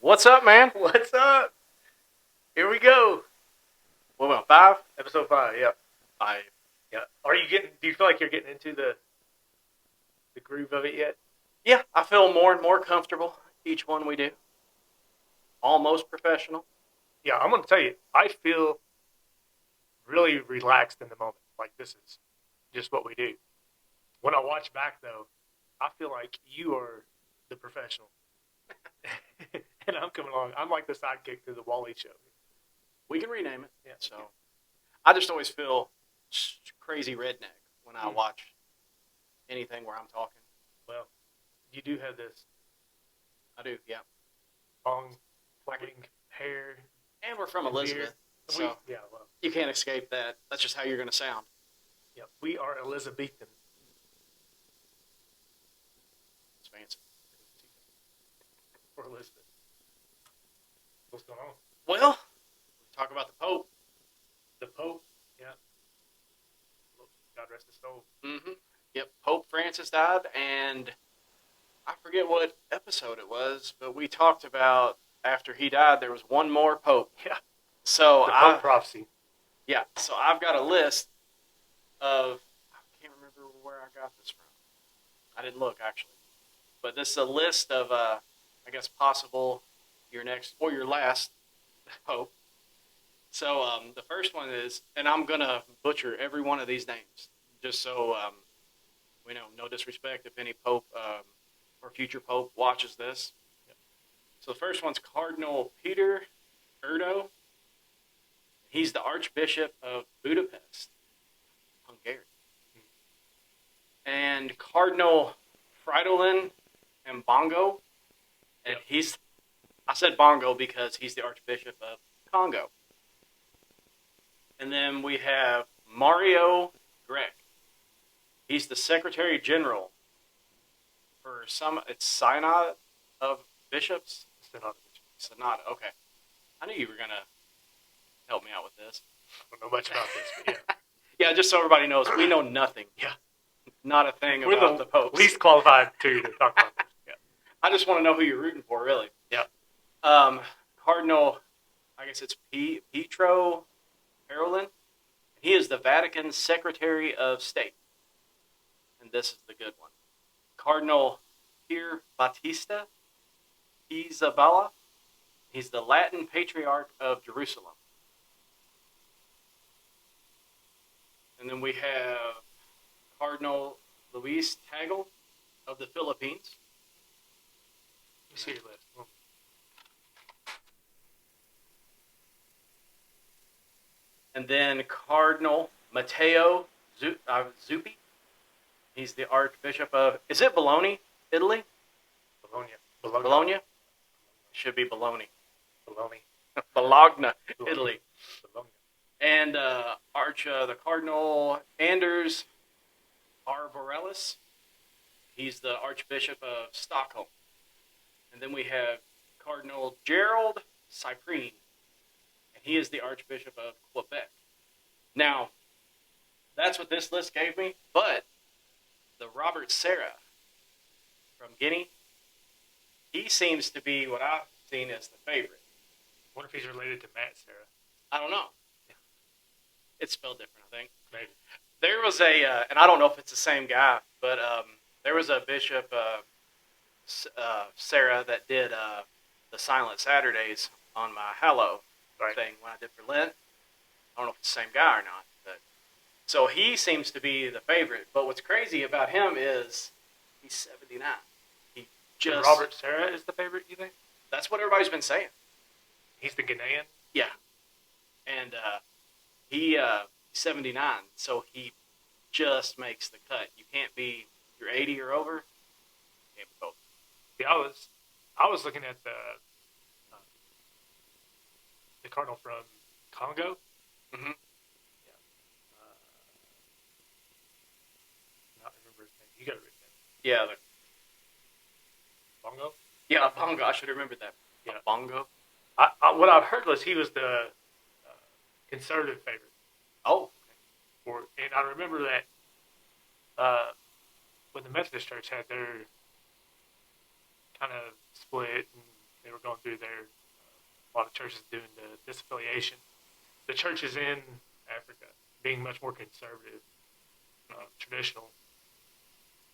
What's up, man? What's up? Here we go. What about 5? Episode 5, yeah. 5. Yeah. Do you feel like you're getting into the groove of it yet? Yeah, I feel more and more comfortable each one we do. Almost professional. Yeah, I'm going to tell you, I feel really relaxed in the moment. Like, this is just what we do. When I watch back, though, I feel like you are the professional. And I'm coming along. I'm like the sidekick to the Wally show. We can rename it. Yeah. So I just always feel crazy redneck when I watch anything where I'm talking. Well, you do have this I do, yeah. long, flowing hair. And we're from Elizabeth, so well, you can't escape that. That's just how you're going to sound. yeah, we are Elizabethan. It's fancy. For Elizabeth. What's going on? Well, we talk about the Pope. The Pope, yeah. God rest his soul. Mm-hmm. Yep, Pope Francis died, and I forget what episode it was, but we talked about after he died, there was one more Pope. Yeah. So The Pope prophecy. Yeah, so I've got a list of, I can't remember where I got this from. I didn't look, actually. But this is a list of, I guess, possible your next or your last Pope. So the first one is, and I'm going to butcher every one of these names, just so we know, no disrespect if any Pope or future Pope watches this. Yep. So the first one's Cardinal Peter Erdo. He's the Archbishop of Budapest, Hungary. And Cardinal Fridolin Mbongo. And I said Bongo because he's the Archbishop of Congo. And then we have Mario Grech. He's the Secretary General for it's Synod of Bishops? Synod, okay. I knew you were going to help me out with this. I don't know much about this, but yeah. Yeah, just so everybody knows, we know nothing. Yeah. Not a thing We're about the popes. Least qualified to talk about this. Yeah. I just want to know who you're rooting for, really. Yeah. Cardinal, I guess it's Pietro Parolin. He is the Vatican Secretary of State. And this is the good one. Cardinal Pier Battista Pizzaballa. He's the Latin Patriarch of Jerusalem. And then we have Cardinal Luis Tagle of the Philippines. Let me see your list. And then Cardinal Matteo Zuppi. He's the Archbishop of, is it Bologna, Italy? Bologna? Should be Bologna. Bologna, Italy. Bologna. And the Cardinal Anders Arborellis. He's the Archbishop of Stockholm. And then we have Cardinal Gerald Cyprien. And he is the Archbishop of Quebec. Now, that's what this list gave me, but the Robert Serra from Guinea, he seems to be what I've seen as the favorite. I wonder if he's related to Matt Serra. I don't know. Yeah. It's spelled different, I think. Maybe. There was and I don't know if it's the same guy, but there was a Bishop Serra that did the Silent Saturdays on my Hallow thing when I did for Lent. I don't know if it's the same guy or not. So he seems to be the favorite. But what's crazy about him is he's 79. And Robert Serra is the favorite, you think? That's what everybody's been saying. He's the Ghanaian? Yeah. And he's 79, so he just makes the cut. You can't be, if you're 80 or over, you can't be both. Yeah, I was looking at the cardinal from Congo. Mm-hmm. Not remember his name. You got it written down. Yeah. Bongo? Yeah, Bongo. I should have remembered that. Yeah. Bongo. What I've heard was he was the conservative favorite. Oh. And I remember that when the Methodist Church had their kind of split, and they were going through a lot of churches doing the disaffiliation. The churches in Africa being much more conservative, traditional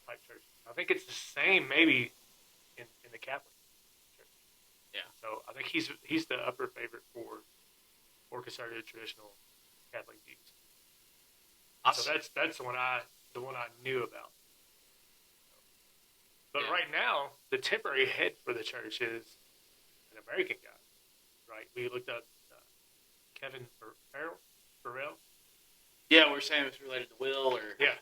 type churches. I think it's the same maybe in the Catholic Church. Yeah. So I think he's the upper favorite for conservative traditional Catholic views. So that's the one I knew about. But Yeah. right now, the temporary head for the church is an American guy. Right? We looked up Kevin Farrell. Yeah, we're saying it's related to Will or Yeah.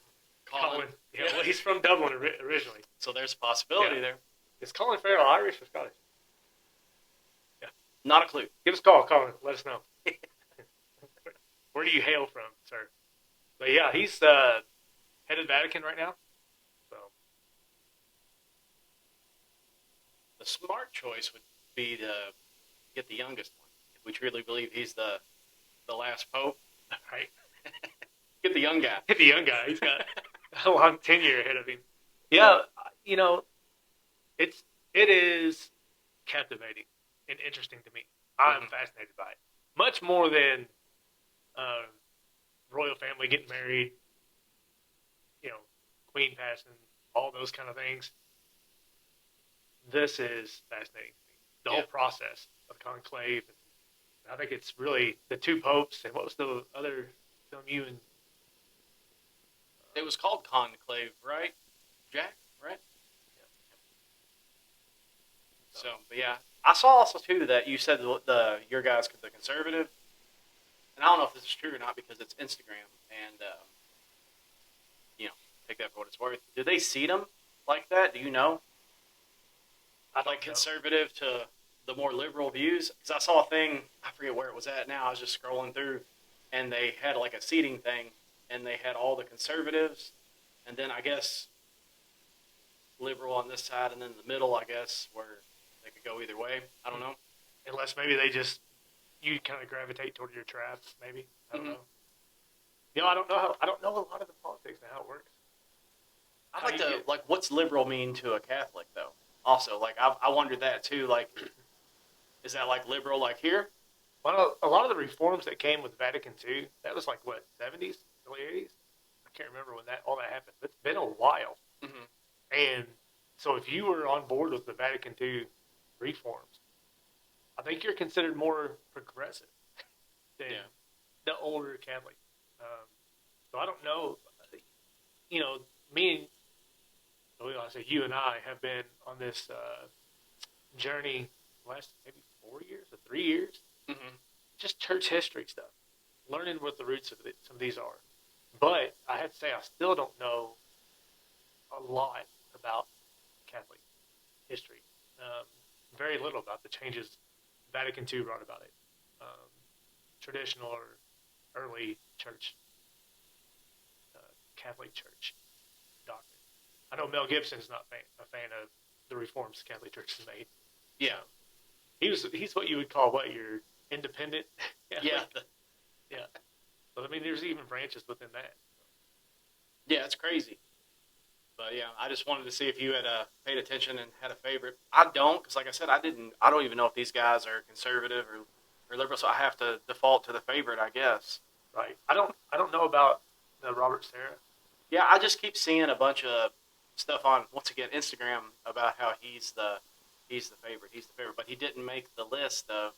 Colin. Yeah, well, he's from Dublin originally. So there's a possibility Yeah. there. Is Colin Farrell Irish or Scottish? Not a clue. Give us a call, Colin. Let us know. Where do you hail from, sir? But yeah, he's head of the Vatican right now. So The smart choice would be to get the youngest one. If we truly believe he's the last pope, right, get the young guy. hit the young guy. He's got a long tenure ahead of him. Yeah, you know, it is captivating and interesting to me. I'm fascinated by it much more than royal family getting married. You know, queen passing, all those kind of things. This is fascinating to me. The whole process of conclave. And I think it's really the two popes and what was the other film you and It was called conclave, right? Jack, right? Yeah. So, but yeah, I saw also too that you said your guys the conservative, and I don't know if this is true or not because it's Instagram, and take that for what it's worth. Do they seat them like that? Do you know? I'd Like conservative to the more liberal views? Because I saw a thing, I forget where it was at now. I was just scrolling through, and they had like a seating thing, and they had all the conservatives, and then I guess liberal on this side, and then the middle, I guess, where they could go either way. I don't know. unless maybe you kind of gravitate toward your tribe, maybe. I don't know. You know, I don't know a lot of the politics and how it works. I'd like to, what's liberal mean to a Catholic, though? Also, I wondered that, too. Like, is that, liberal, here? Well, a lot of the reforms that came with Vatican II, that was 70s, early 80s? I can't remember when all that happened. It's been a while. Mm-hmm. And so if you were on board with the Vatican II reforms, I think you're considered more progressive than the older Catholic. So I don't know. You know, you and I have been on this journey last maybe 4 years or 3 years. Mm-hmm. Just church history stuff, learning what the roots of some of these are. But I have to say, I still don't know a lot about Catholic history. Very little about the changes Vatican II brought about it. Traditional or early church, Catholic Church doctrine. I know Mel Gibson is not a fan of the reforms the Catholic Church has made. Yeah. He's what you would call your independent. Yeah. Yeah. But I mean, there's even branches within that. Yeah, it's crazy. But yeah, I just wanted to see if you had paid attention and had a favorite. I don't, because like I said, I don't even know if these guys are conservative or liberal, so I have to default to the favorite, I guess. Right. I don't know about the Robert Serra. Yeah, I just keep seeing a bunch of stuff on, once again, Instagram about how he's the favorite. He's the favorite, but he didn't make the list of.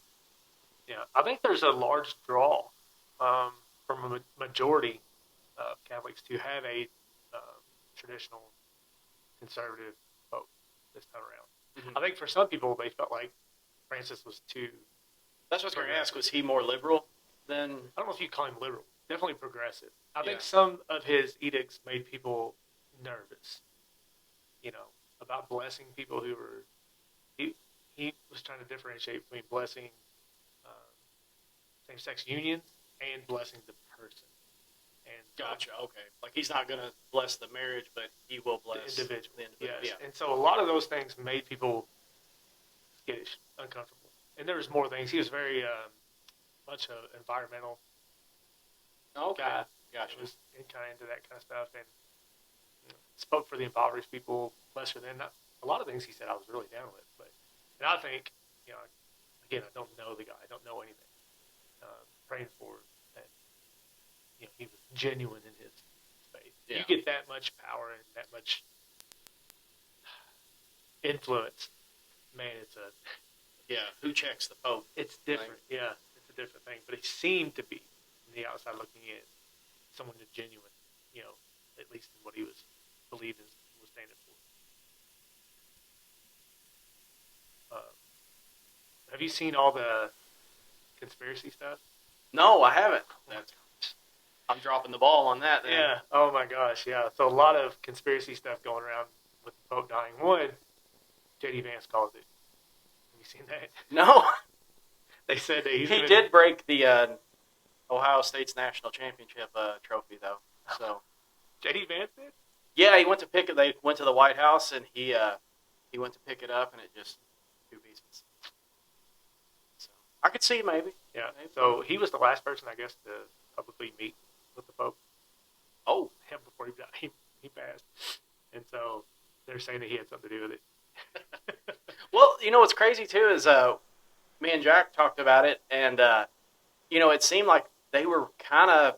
Yeah, I think there's a large draw from a majority of Catholics to have a traditional conservative pope this time around. Mm-hmm. I think for some people they felt like Francis was too. That's what I was going to ask. Was he more liberal than? I don't know if you call him liberal. Definitely progressive. I think Yeah. some of his edicts made people nervous. You know, about blessing people who were. He was trying to differentiate between blessing same-sex unions and blessing the person. And Gotcha. Okay. Like he's not going to bless the marriage, but he will bless the individual. Yes. Yeah. And so a lot of those things made people skittish, uncomfortable. And there was more things. He was very much an environmental guy. Gotcha. Was kind of into that kind of stuff and spoke for the impoverished people, lesser than. A lot of things he said I was really down with. And I think you know, again, I don't know the guy. I don't know anything. Praying for that, you know, he was genuine in his faith. Yeah. You get that much power and that much influence, man. Who checks the Pope? It's different. Yeah, it's a different thing. But he seemed to be, from the outside looking in, someone who's genuine. You know, at least in what he was believed and was standing for. Have you seen all the conspiracy stuff? No, I haven't. I'm dropping the ball on that. Then. Yeah. Oh my gosh. Yeah. So a lot of conspiracy stuff going around with the Pope dying. One, JD Vance calls it. Have you seen that? No. They said that He did break the Ohio State's national championship trophy, though. So JD Vance did? yeah, he went to pick it. They went to the White House, and he went to pick it up, and it just 2 pieces. So I could see maybe. Yeah. Maybe. So he was the last person, I guess, to publicly meet with the Pope. Oh, Him before he died, he passed, and so they're saying that he had something to do with it. well, you know what's crazy too is me and Jack talked about it, and you know, it seemed like they were kind of.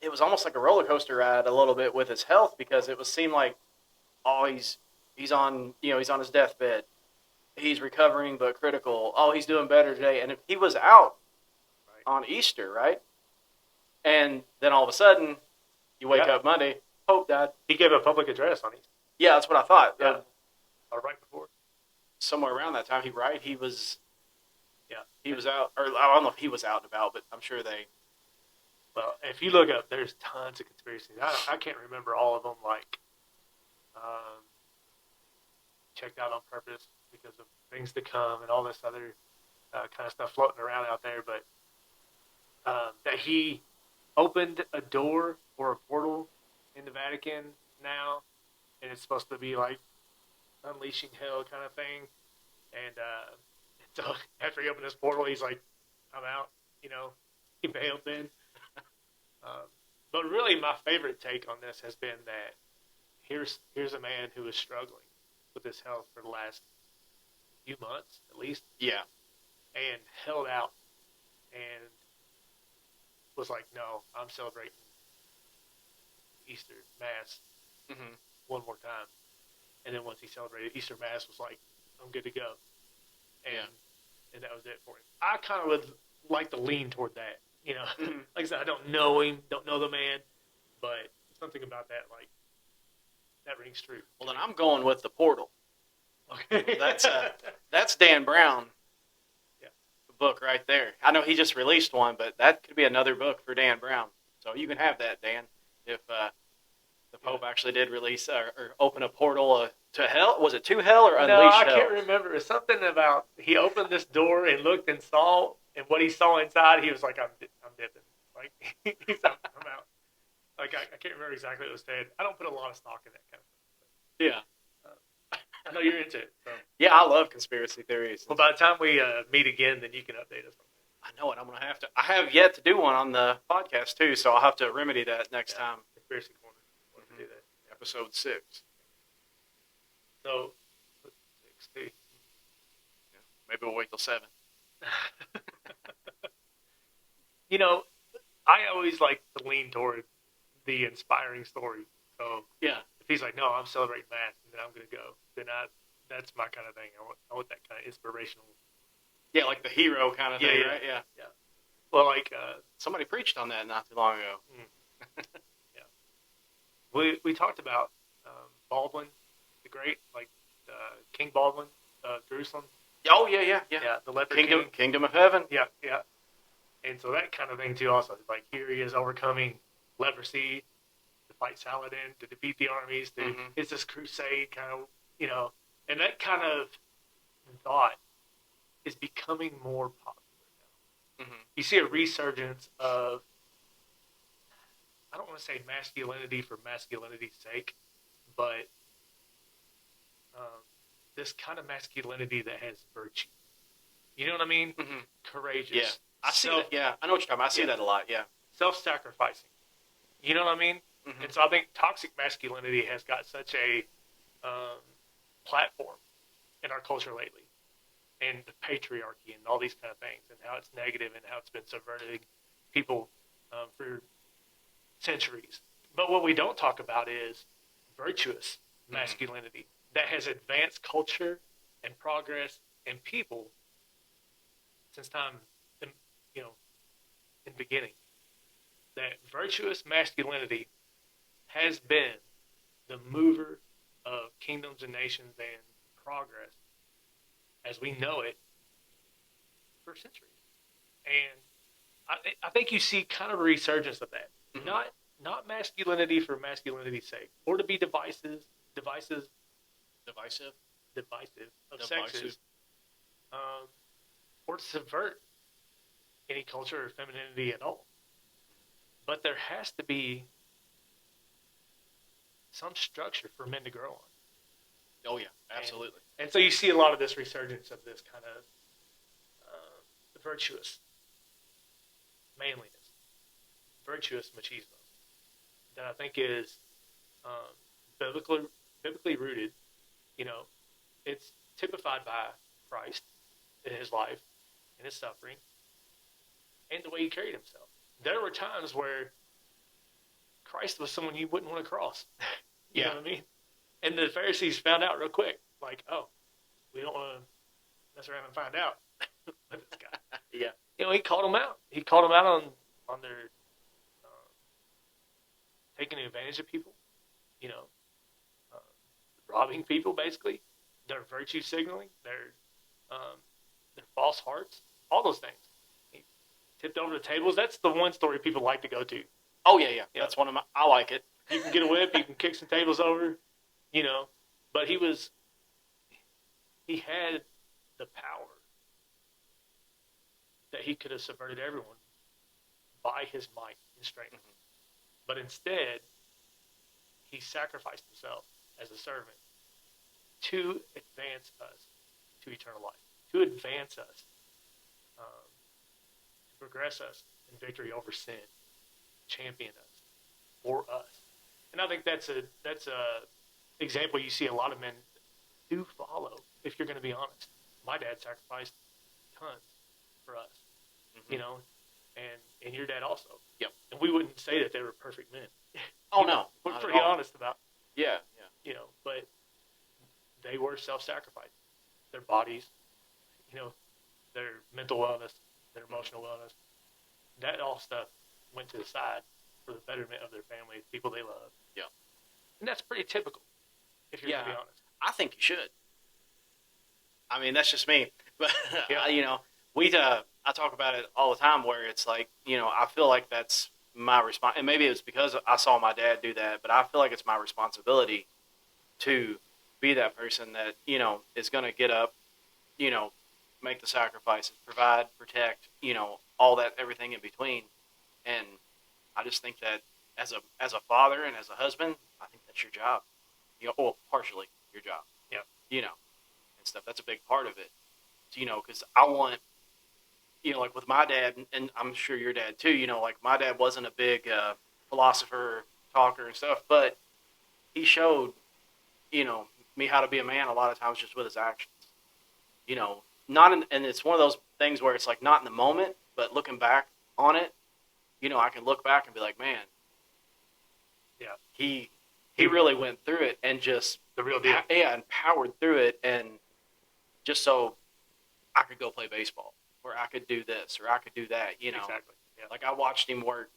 It was almost like a roller coaster ride a little bit with his health because it seemed like, oh, he's on his deathbed, he's recovering but critical. Oh, he's doing better today, and if he was out on Easter, right? And then all of a sudden, you wake up Monday, Pope died. He gave a public address on Easter. Yeah, that's what I thought. Yeah. Or right before. Somewhere around that time, he was out, or I don't know if he was out and about, but I'm sure they. Well, if you look up, there's tons of conspiracies. I can't remember all of them, like checked out on purpose because of things to come and all this other kind of stuff floating around out there. But that he opened a door or a portal in the Vatican now, and it's supposed to be like unleashing hell kind of thing. And so after he opened this portal, he's like, I'm out. You know, he bailed then. But really, my favorite take on this has been that here's a man who is struggling with his health for the last few months, at least. Yeah. And held out and was like, no, I'm celebrating Easter Mass one more time. And then once he celebrated Easter Mass, was like, I'm good to go. And that was it for him. I kind of would like to lean toward that. You know, like I said, I don't know him, don't know the man, but something about that, like, that rings true. Well, then I'm going with the portal. Okay. That's Dan Brown. Yeah. Book right there. I know he just released one, but that could be another book for Dan Brown. So you can have that, Dan. If the Pope actually did release or open a portal to hell, was it to hell or unleash hell? No, I hell? can't remember. It's something about he opened this door and looked and saw, and what he saw inside, he was like, I'm dipping. Like, he's out. I'm out. Like, I can't remember exactly what was said. I don't put a lot of stock in that kind of stuff. Yeah. I know you're into it. So. Yeah, I love conspiracy theories. Well, by the time we meet again, then you can update us on that. I know it. I'm going to have to. I have yet to do one on the podcast, too, so I'll have to remedy that next time. Conspiracy Corner. We'll have to do that. Episode 6. So, 6, too. Yeah, maybe we'll wait till 7. You know, I always like to lean toward the inspiring story. So, yeah, if he's like, no, I'm celebrating Mass, and then I'm going to go, then that's my kind of thing. I want that kind of inspirational. Yeah, like the hero kind of thing, right? Yeah. Well, like somebody preached on that not too long ago. Yeah. We talked about Baldwin the Great, like King Baldwin of Jerusalem. Oh yeah. Yeah, the leper Kingdom of Heaven. Yeah. And so that kind of thing too. Also, like here he is overcoming leprosy to fight Saladin, to defeat the armies. It's this crusade kind of, you know, and that kind of thought is becoming more popular now. You see a resurgence of, I don't want to say masculinity for masculinity's sake, but this kind of masculinity that has virtue. You know what I mean? Courageous. Yeah. I see that. Yeah, I know what you're talking about. I see that a lot. Yeah. Self-sacrificing. You know what I mean? And so I think toxic masculinity has got such a platform in our culture lately. and the patriarchy and all these kind of things and how it's negative and how it's been subverting people for centuries. But what we don't talk about is virtuous masculinity that has advanced culture and progress and people since time, in, you know, in the beginning. That virtuous masculinity has been the mover of kingdoms and nations and progress as we know it for centuries. And I think you see kind of a resurgence of that. Mhm. Not masculinity for masculinity's sake, or to be divisive Divisive. of sexes, or to subvert any culture or femininity at all. But there has to be some structure for men to grow on. Oh yeah, absolutely. And so you see a lot of this resurgence of this kind of virtuous manliness, virtuous machismo that I think is biblically rooted. You know, it's typified by Christ in his life, in his suffering, and the way he carried himself. There were times where Christ was someone you wouldn't want to cross. You know what I mean? And the Pharisees found out real quick, like, oh, we don't want to mess around and find out with this guy. Yeah. You know, he called them out. He called them out on their taking advantage of people, you know, robbing people, basically, their virtue signaling, their false hearts, all those things. He tipped over the tables. That's the one story people like to go to. Oh yeah. That's one of my. I like it. You can get a whip, you can kick some tables over, you know. But he had the power that he could have subverted everyone by his might and strength. Mm-hmm. But instead, he sacrificed himself as a servant to advance us to eternal life, to advance us, to progress us in victory over sin, champion us, for us. And I think that's a example you see a lot of men do follow, if you're going to be honest. My dad sacrificed tons for us, you know, and your dad also. Yep. And we wouldn't say that they were perfect men. Oh no, We're not at pretty all. honest about, Yeah. you know, but they were self-sacrificing. Their bodies, you know, their mental wellness, their emotional wellness, that all stuff went to the side for the betterment of their family, people they love. Yeah. And that's pretty typical, if you're going to be honest. I think you should. I mean, that's just me, but Yeah. you know, I talk about it all the time where it's like, you know, I feel like that's my response, and maybe it's because I saw my dad do that, but I feel like it's my responsibility to be that person that, you know, is going to get up, you know, make the sacrifices, provide, protect, you know, all that, everything in between. And I just think that as a father and as a husband, I think that's your job. You know, well, partially your job. Yeah. You know, and stuff. That's a big part of it. You know, because I want, you know, like with my dad, and I'm sure your dad too. You know, like my dad wasn't a big philosopher, talker, and stuff, but he showed, you know, me how to be a man a lot of times just with his actions. You know, and it's one of those things where it's like not in the moment, but looking back on it, you know, I can look back and be like, man, Yeah. he really went through it and just The real deal. and powered through it, and just so I could go play baseball, or I could do this, or I could do that. You know, Exactly. Yeah. like I watched him work,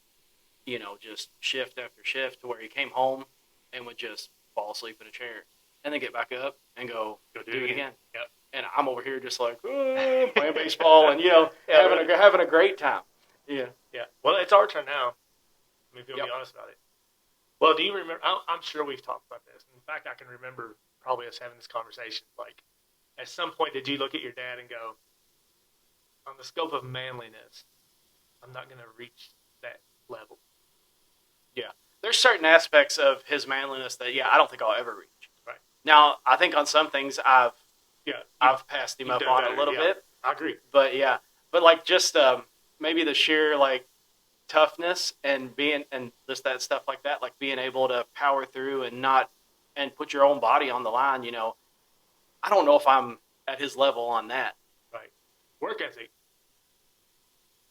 you know, just shift after shift, to where he came home and would just fall asleep in a chair, and then get back up and go do it again. Yep. And I'm over here just like playing baseball and, you know, Yeah, having a great time. Yeah. Yeah. Well, it's our turn now. I mean, if you'll Yep. be honest about it. Well, do you remember? I'm sure we've talked about this. In fact, I can remember probably us having this conversation. Like, at some point, did you look at your dad and go, on the scope of manliness, I'm not going to reach that level? There's certain aspects of his manliness that, I don't think I'll ever reach. Right. Now, I think on some things I've Yeah. passed him you've up done on better, a little yeah. bit, I agree. but like just maybe the sheer like toughness and just that stuff like that, like being able to power through and put your own body on the line. You know, I don't know if I'm at his level on that. work ethic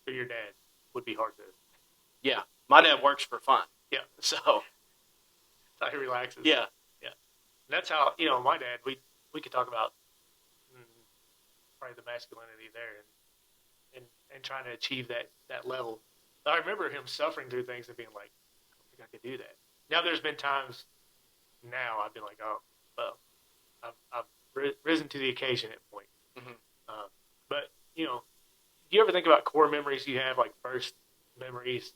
for your dad would be hard to. Yeah, my dad works for fun. Yeah, So that's how he relaxes. yeah, And that's how my dad. We could talk about probably the masculinity there and trying to achieve that level. I remember him suffering through things and being like, I don't think I could do that. Now there's been times now I've been like, oh well, I've risen to the occasion at point. mm-hmm. But do you ever think about core memories you have, like first memories,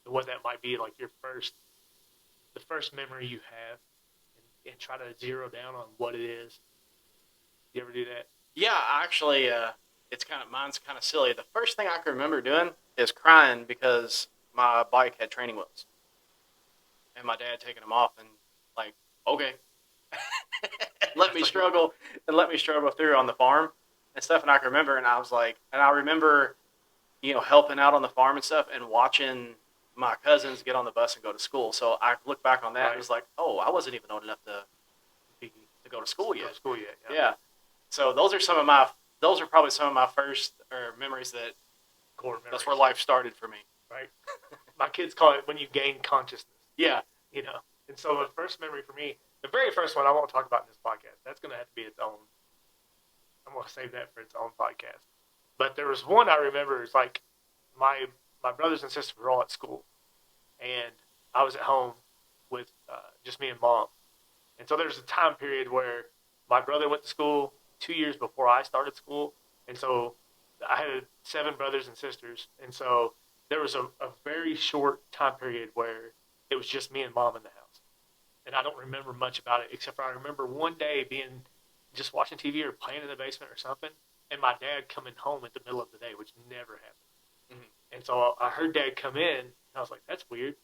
and what that might be, like the first memory you have, and try to zero down on what it is? You ever do that? Yeah, actually, mine's kind of silly. The first thing I can remember doing is crying because my bike had training wheels, and my dad taking them off, and like, okay, let me struggle through on the farm and stuff. And I can remember, and I remember, helping out on the farm and stuff, and watching my cousins get on the bus and go to school. So I look back on that and was like, oh, I wasn't even old enough to go to school yet. Yeah. So those are probably some of my first memories that core memories. That's where life started for me. Right. My kids call it when you gain consciousness. Yeah. And so the first memory for me, the very first one I won't talk about in this podcast. That's going to have to be its own. I'm going to save that for its own podcast. But there was one I remember. It's like my brothers and sisters were all at school, and I was at home with just me and mom. And so there's a time period where my brother went to school 2 years before I started school. And so I had 7 brothers and sisters. And so there was a very short time period where it was just me and mom in the house. And I don't remember much about it, except for I remember one day being just watching TV or playing in the basement or something, and my dad coming home at the middle of the day, which never happened. Mm-hmm. And so I heard Dad come in, and I was like, that's weird.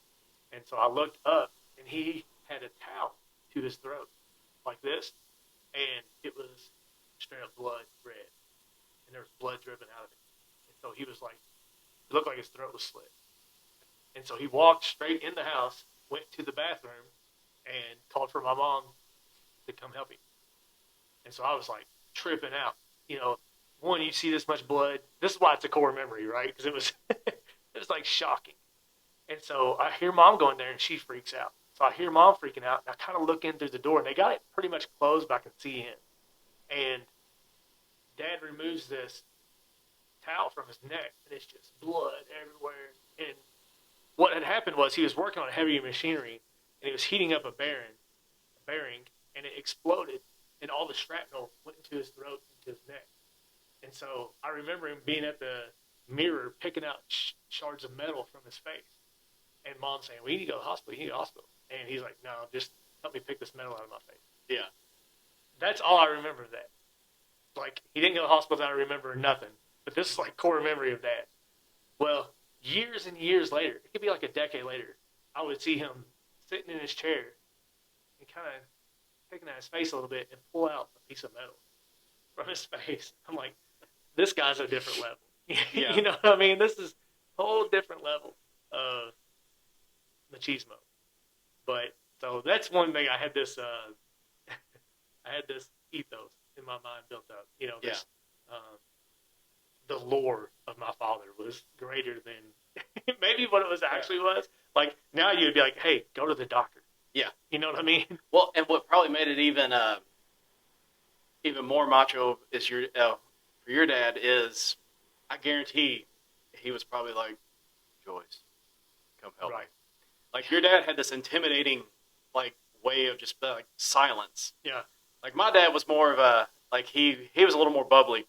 And so I looked up, and he had a towel to his throat like this, and it was straight up blood red, and there was blood dripping out of it. And so he was like, it looked like his throat was slit. And so he walked straight in the house, went to the bathroom, and called for my mom to come help him. And so I was like tripping out. One, you see this much blood. This is why it's a core memory, right? Because it was like shocking. And so I hear mom going there, and she freaks out. So I hear mom freaking out, and I kind of look in through the door, and they got it pretty much closed, but I can see in. And Dad removes this towel from his neck, and it's just blood everywhere. And what had happened was he was working on heavy machinery, and he was heating up a bearing, and it exploded, and all the shrapnel went into his throat, into his neck. And so I remember him being at the mirror, picking out shards of metal from his face. And mom saying, we need to go to the hospital, And he's like, no, just help me pick this metal out of my face. Yeah. That's all I remember of that. Like, he didn't go to the hospital, I remember nothing. But this is like core memory of that. Well, years and years later, it could be like a decade later, I would see him sitting in his chair and kind of picking at his face a little bit and pull out a piece of metal from his face. I'm like, this guy's a different level. Yeah. You know what I mean? This is a whole different level of machismo. But so that's one thing. I had this ethos in my mind built up. This, the lore of my father was greater than maybe what it was actually was. Like now you'd be like, hey, go to the doctor. Yeah. You know what I mean? Well, and what probably made it even more macho is for your dad is, I guarantee he was probably like, Joyce, come help me. Like your dad had this intimidating way of just silence. Yeah. Like my dad was more of a he was a little more bubbly,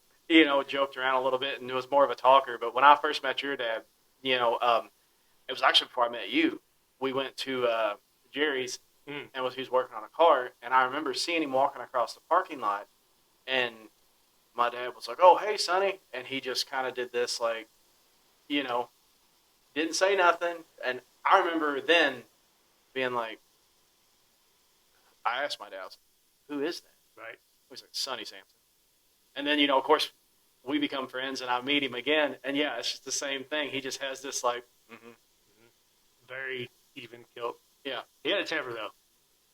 joked around a little bit and was more of a talker. But when I first met your dad, it was actually before I met you. We went to Jerry's and he was working on a car, and I remember seeing him walking across the parking lot, and my dad was like, "Oh, hey, Sonny," and he just kind of did this didn't say nothing, and I remember then being like, I asked my dad, who is that? Right. He was like, Sonny Sampson. And then, of course, we become friends, and I meet him again, and yeah, it's just the same thing. He just has this very even kilt. Yeah. He had a temper, though.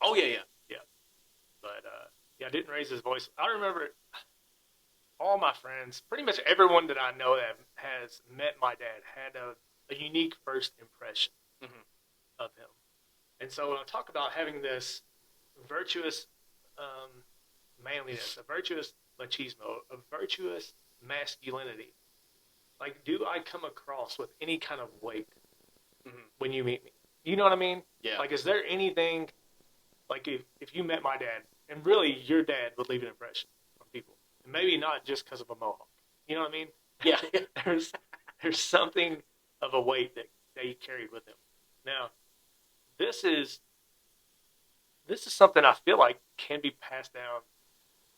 Oh, yeah. But, I didn't raise his voice. I remember all my friends, pretty much everyone that I know that has met my dad had a unique first impression Mhm. of him. And so when I talk about having this virtuous manliness, a virtuous machismo, a virtuous masculinity, like, do I come across with any kind of weight Mhm. when you meet me? You know what I mean? Yeah. Like, is there anything, like, if you met my dad, and really your dad would leave an impression on people, and maybe not just because of a mohawk. You know what I mean? Yeah. there's there's something of a weight that he carried with him. Now, this is something I feel like can be passed down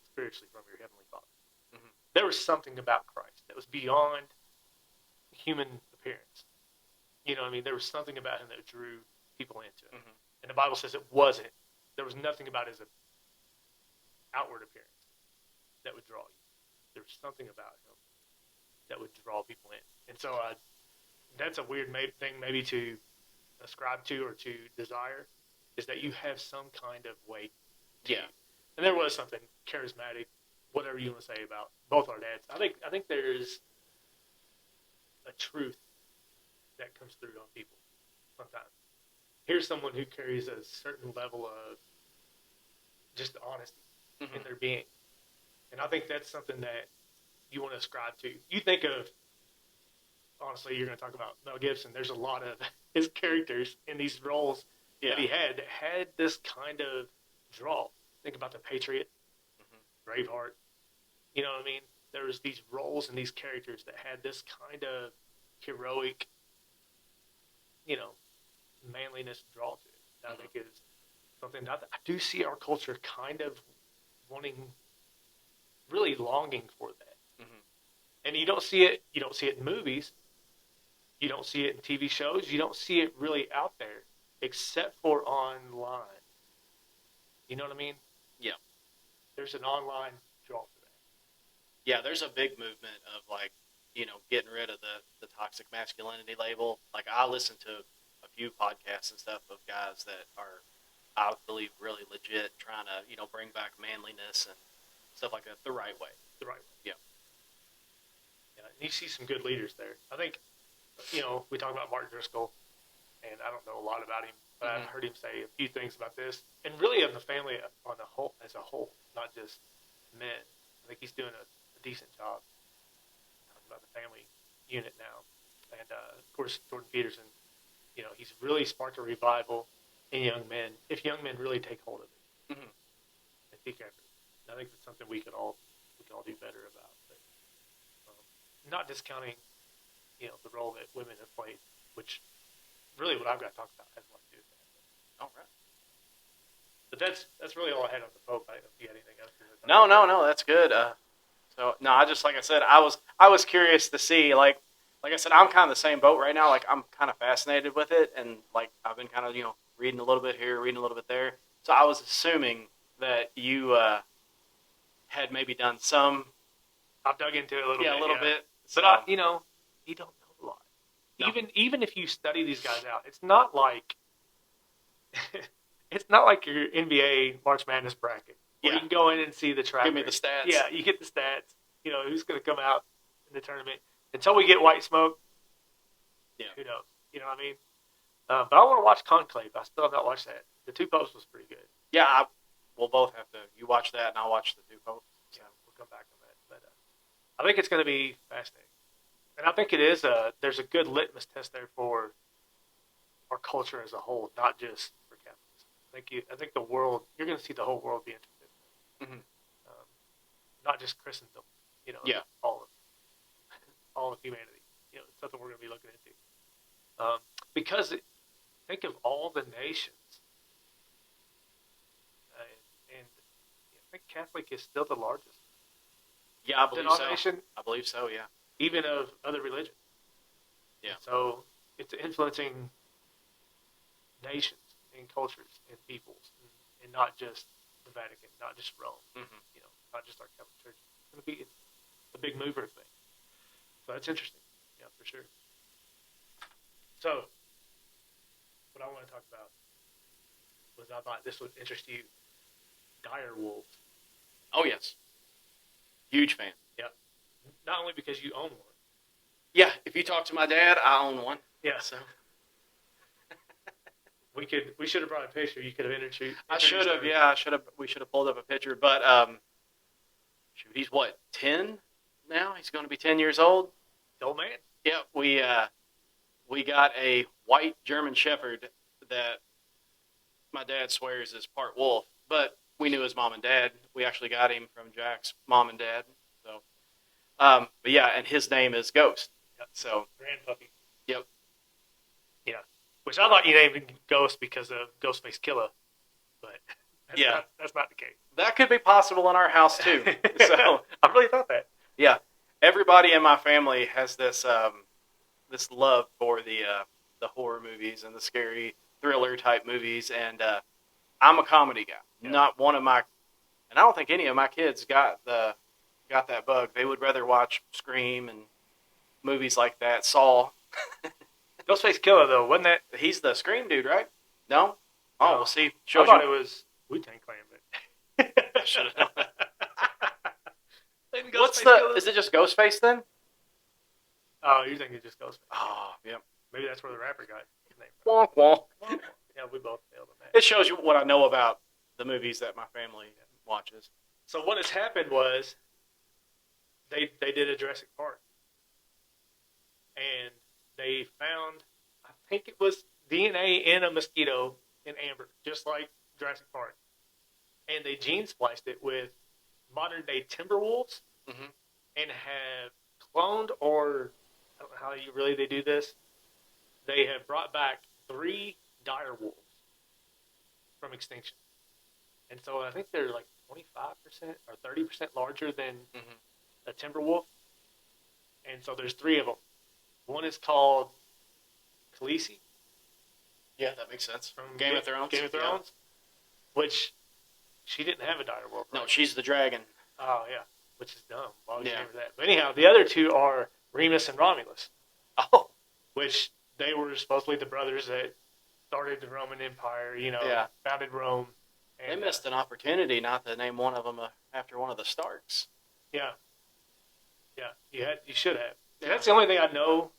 spiritually from your heavenly Father. Mhm. There was something about Christ that was beyond human appearance. You know what I mean? There was something about him that drew people into it. Mhm. And the Bible says it wasn't. There was nothing about his outward appearance that would draw you. There was something about him that would draw people in. And so that's a weird thing maybe to ascribe to or to desire, is that you have some kind of weight to Yeah. you. And there was something charismatic, whatever you want to say about both our dads. I think there's a truth that comes through on people sometimes. Here's someone who carries a certain level of just honesty in Mhm. their being. And I think that's something that you want to ascribe to. You think of, honestly, you're going to talk about Mel Gibson. There's a lot of his characters in these roles Yeah. that he had this kind of draw. Think about The Patriot, Mhm. Braveheart. You know what I mean? There was these roles and these characters that had this kind of heroic, you know, manliness draw to it. That I think is something that I do see our culture kind of wanting, really longing for that. Mhm. And you don't see it. You don't see it in movies. You don't see it in TV shows. You don't see it really out there, except for online. You know what I mean? Yeah. There's an online draw for that. Yeah, there's a big movement of like, getting rid of the toxic masculinity label. Like I listen to a few podcasts and stuff of guys that are, I believe, really legit trying to, bring back manliness and stuff like that the right way. The right way. Yeah. Yeah, and you see some good leaders there. I think, we talk about Mark Driscoll, and I don't know a lot about him, but I've heard him say a few things about this, and really of the family on the whole, as a whole, not just men. I think he's doing a decent job talking about the family unit now, and of course Jordan Peterson. He's really sparked a revival in young men if young men really take hold of it Mhm. and seek after it. And I think that's something we can all do better about. But not discounting the role that women have played, which really what I've got to talk about has a lot to do with that. All right. But that's really all I had on the Pope. I don't know if you had anything else. No, that's good. So no, I just like I said, I was curious to see like I said, I'm kind of the same boat right now. Like I'm kind of fascinated with it, and like I've been kind of reading a little bit here, reading a little bit there. So I was assuming that you had maybe done some, I've dug into it a little bit. a little bit. But So, you don't know a lot. No. Even if you study these guys out, it's not like it's not like your NBA March Madness bracket where Yeah. you can go in and see the track. give me the stats. Yeah, you get the stats. Who's going to come out in the tournament. Until we get white smoke, Yeah. who knows? You know what I mean? But I want to watch Conclave. I still have not watched that. The Two Popes was pretty good. Yeah, we'll both have to. You watch that, and I'll watch the two popes. So we'll come back on that. But I think it's going to be fascinating. And I think it is. There's a good litmus test there for our culture as a whole, not just for Catholics. I think the world. You're going to see the whole world be interested. Mhm. Not just Christendom. Yeah. all of humanity. It's something we're going to be looking into. Because think of all the nations, and I think Catholic is still the largest Yeah, I believe so. denomination, I believe so. Yeah. even of other religions. Yeah. So it's influencing nations and cultures and peoples, and not just the Vatican, not just Rome. Mm-hmm. Not just our Catholic Church. It's a big mover thing. So that's interesting. Yeah, for sure. So what I want to talk about was, I thought this would interest you. Dire wolves. Oh yes. Huge fan. Yeah. not only because you own one. Yeah, if you talk to my dad, I own one. Yeah. So We should have brought a picture. You could have introduced. I should have. her. Yeah, I should have. We should have pulled up a picture. But shoot, he's what, 10 now? He's going to be 10 years old. Old man. Yeah, we got a white German Shepherd that my dad swears is part wolf, but we knew his mom and dad. We actually got him from Jack's mom and dad. So, but yeah, and his name is Ghost. Yep. So, Grand puppy. Yep. Yeah. Which I thought you named Ghost because of Ghostface Killer, but that's not the case. that could be possible in our house too. So, I really thought that. yeah, everybody in my family has this this love for the horror movies and the scary thriller type movies, and I'm a comedy guy. Yeah. Not one of my, and I don't think any of my kids got that bug. They would rather watch Scream and movies like that. Saw. Ghostface Killer though, wasn't that? He's the Scream dude, right? No. Oh, No. we'll see. I Shows thought you. it was Wu-Tang Clan, but Should have known. Ghostface What's Killer? Is it just Ghostface then? Oh, you think it just Ghostface? Oh, yep. Maybe that's where the rapper got his name from. Wonk wonk. Yeah, we both nailed on that. It shows you what I know about the movies that my family watches. So what has happened was they did a Jurassic Park, and they found, I think it was DNA in a mosquito in amber, just like Jurassic Park, and they gene spliced it with modern day timber wolves, Mhm. and have cloned, or I don't know how they do this. They have brought back 3 dire wolves from extinction, and so I think they're like 25% or 30% larger than Mhm. a timber wolf, and so there's 3 of them. One is called Khaleesi Yeah, that makes sense. from Game of Thrones. Game of Yeah. Thrones, which she didn't have a dire wolf. No, right? she's the dragon. Oh yeah, which is dumb. Why would you Yeah. name her that? But anyhow, the other 2 are Remus and Romulus, Oh, which they were supposedly the brothers that started the Roman Empire. Yeah. Founded Rome. they And, missed an opportunity not to name one of them after one of the Starks. Yeah. You should have. And that's the only thing I know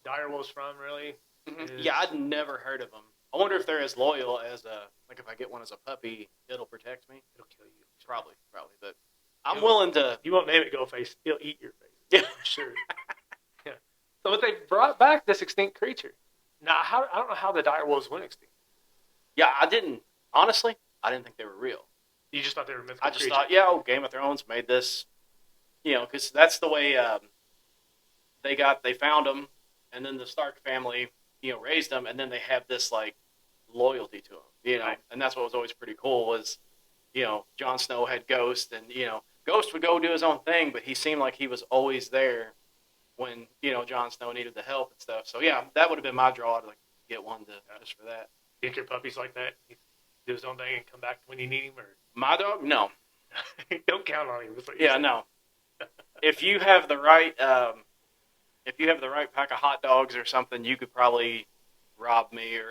dire wolves from, really. Mhm. Yeah, I'd never heard of them. I wonder if they're as loyal as like if I get one as a puppy, it'll protect me. It'll kill you. Probably, but I'm It'll- willing to. You won't name it Ghostface. He'll eat your face. Yeah. I'm sure. Yeah. So, but they brought back this extinct creature. Now, I don't know how the dire wolves went extinct. Yeah, I didn't think they were real. You just thought they were mythical I just creatures. thought, yeah, Game of Thrones made this, because that's the way they found them, and then the Stark family, raised them, and then they have this like loyalty to them, Right. and that's what was always pretty cool was, Jon Snow had Ghost, and Ghost would go do his own thing, but he seemed like he was always there when Jon Snow needed the help and stuff. So yeah, that would have been my draw to like get one to just for that. Think your puppy's like that? He do his own thing and come back when you need him, or My dog, no. don't count on him. That's what you Yeah, said. no. If you have the right, pack of hot dogs or something, you could probably rob me or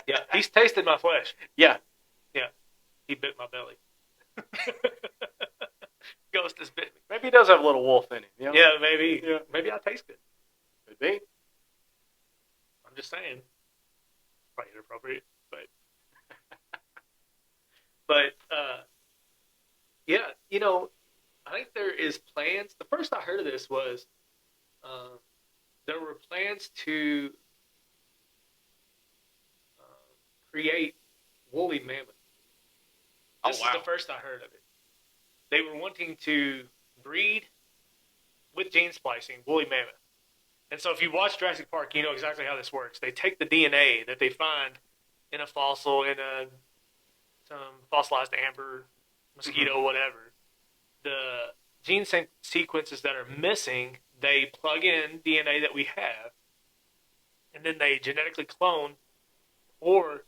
Yeah, he's tasted my flesh. yeah. He bit my belly. Ghost has bit me. Maybe he does have a little wolf in him. Yeah, maybe. Yeah. Maybe I taste good. Could be. I'm just saying. Probably inappropriate, but yeah, I think there is plans. The first I heard of this was there were plans to create woolly mammoth. Oh, This wow. is the first I heard of it. They were wanting to breed with gene splicing woolly mammoth. And so if you watch Jurassic Park, you know exactly how this works. They take the DNA that they find in a fossil, in some fossilized amber, mosquito, whatever. The gene sequences that are missing, they plug in DNA that we have, and then they genetically clone or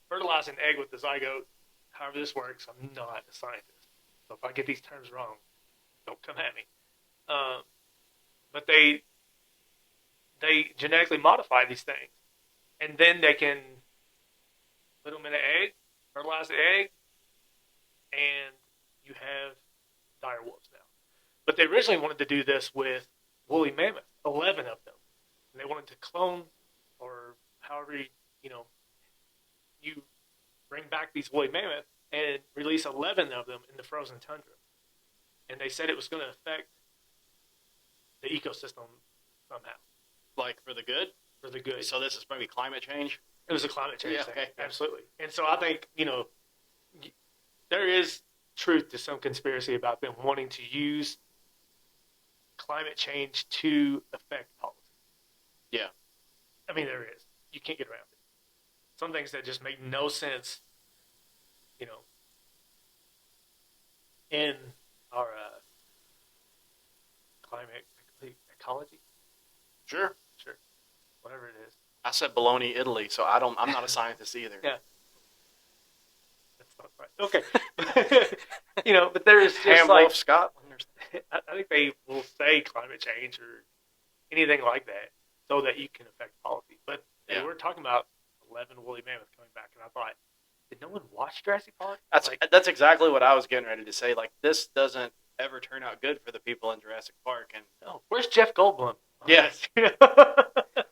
fertilize an egg with the zygote. However this works, I'm not a scientist. So if I get these terms wrong, don't come at me. But they genetically modify these things, and then they can put them in an egg, fertilize the egg, and you have dire wolves now. But they originally wanted to do this with woolly mammoth, 11 of them. And they wanted to clone, or however you bring back these woolly mammoth and release 11 of them in the frozen tundra. And they said it was going to affect the ecosystem somehow Like for the good. for the good. So this is maybe climate change. It was a climate change Yeah, thing. okay. Absolutely. And so I think, there is truth to some conspiracy about them wanting to use climate change to affect policy. Yeah. I mean, there is. You can't get around it. Some things that just make no sense, in our climate ecology. Sure. Sure. Whatever it is. I said Bologna, Italy, so I'm not a scientist either. Yeah. That's not right. Okay. But there's just Hamwolf, Scotland. I think they will say climate change or anything like that so that you can affect policy. But Yeah. we're talking about 11 woolly mammoth coming back, and I thought, did no one watch Jurassic Park? That's exactly what I was getting ready to say. Like, this doesn't ever turn out good for the people in Jurassic Park. And No. Where's Jeff Goldblum? Yeah.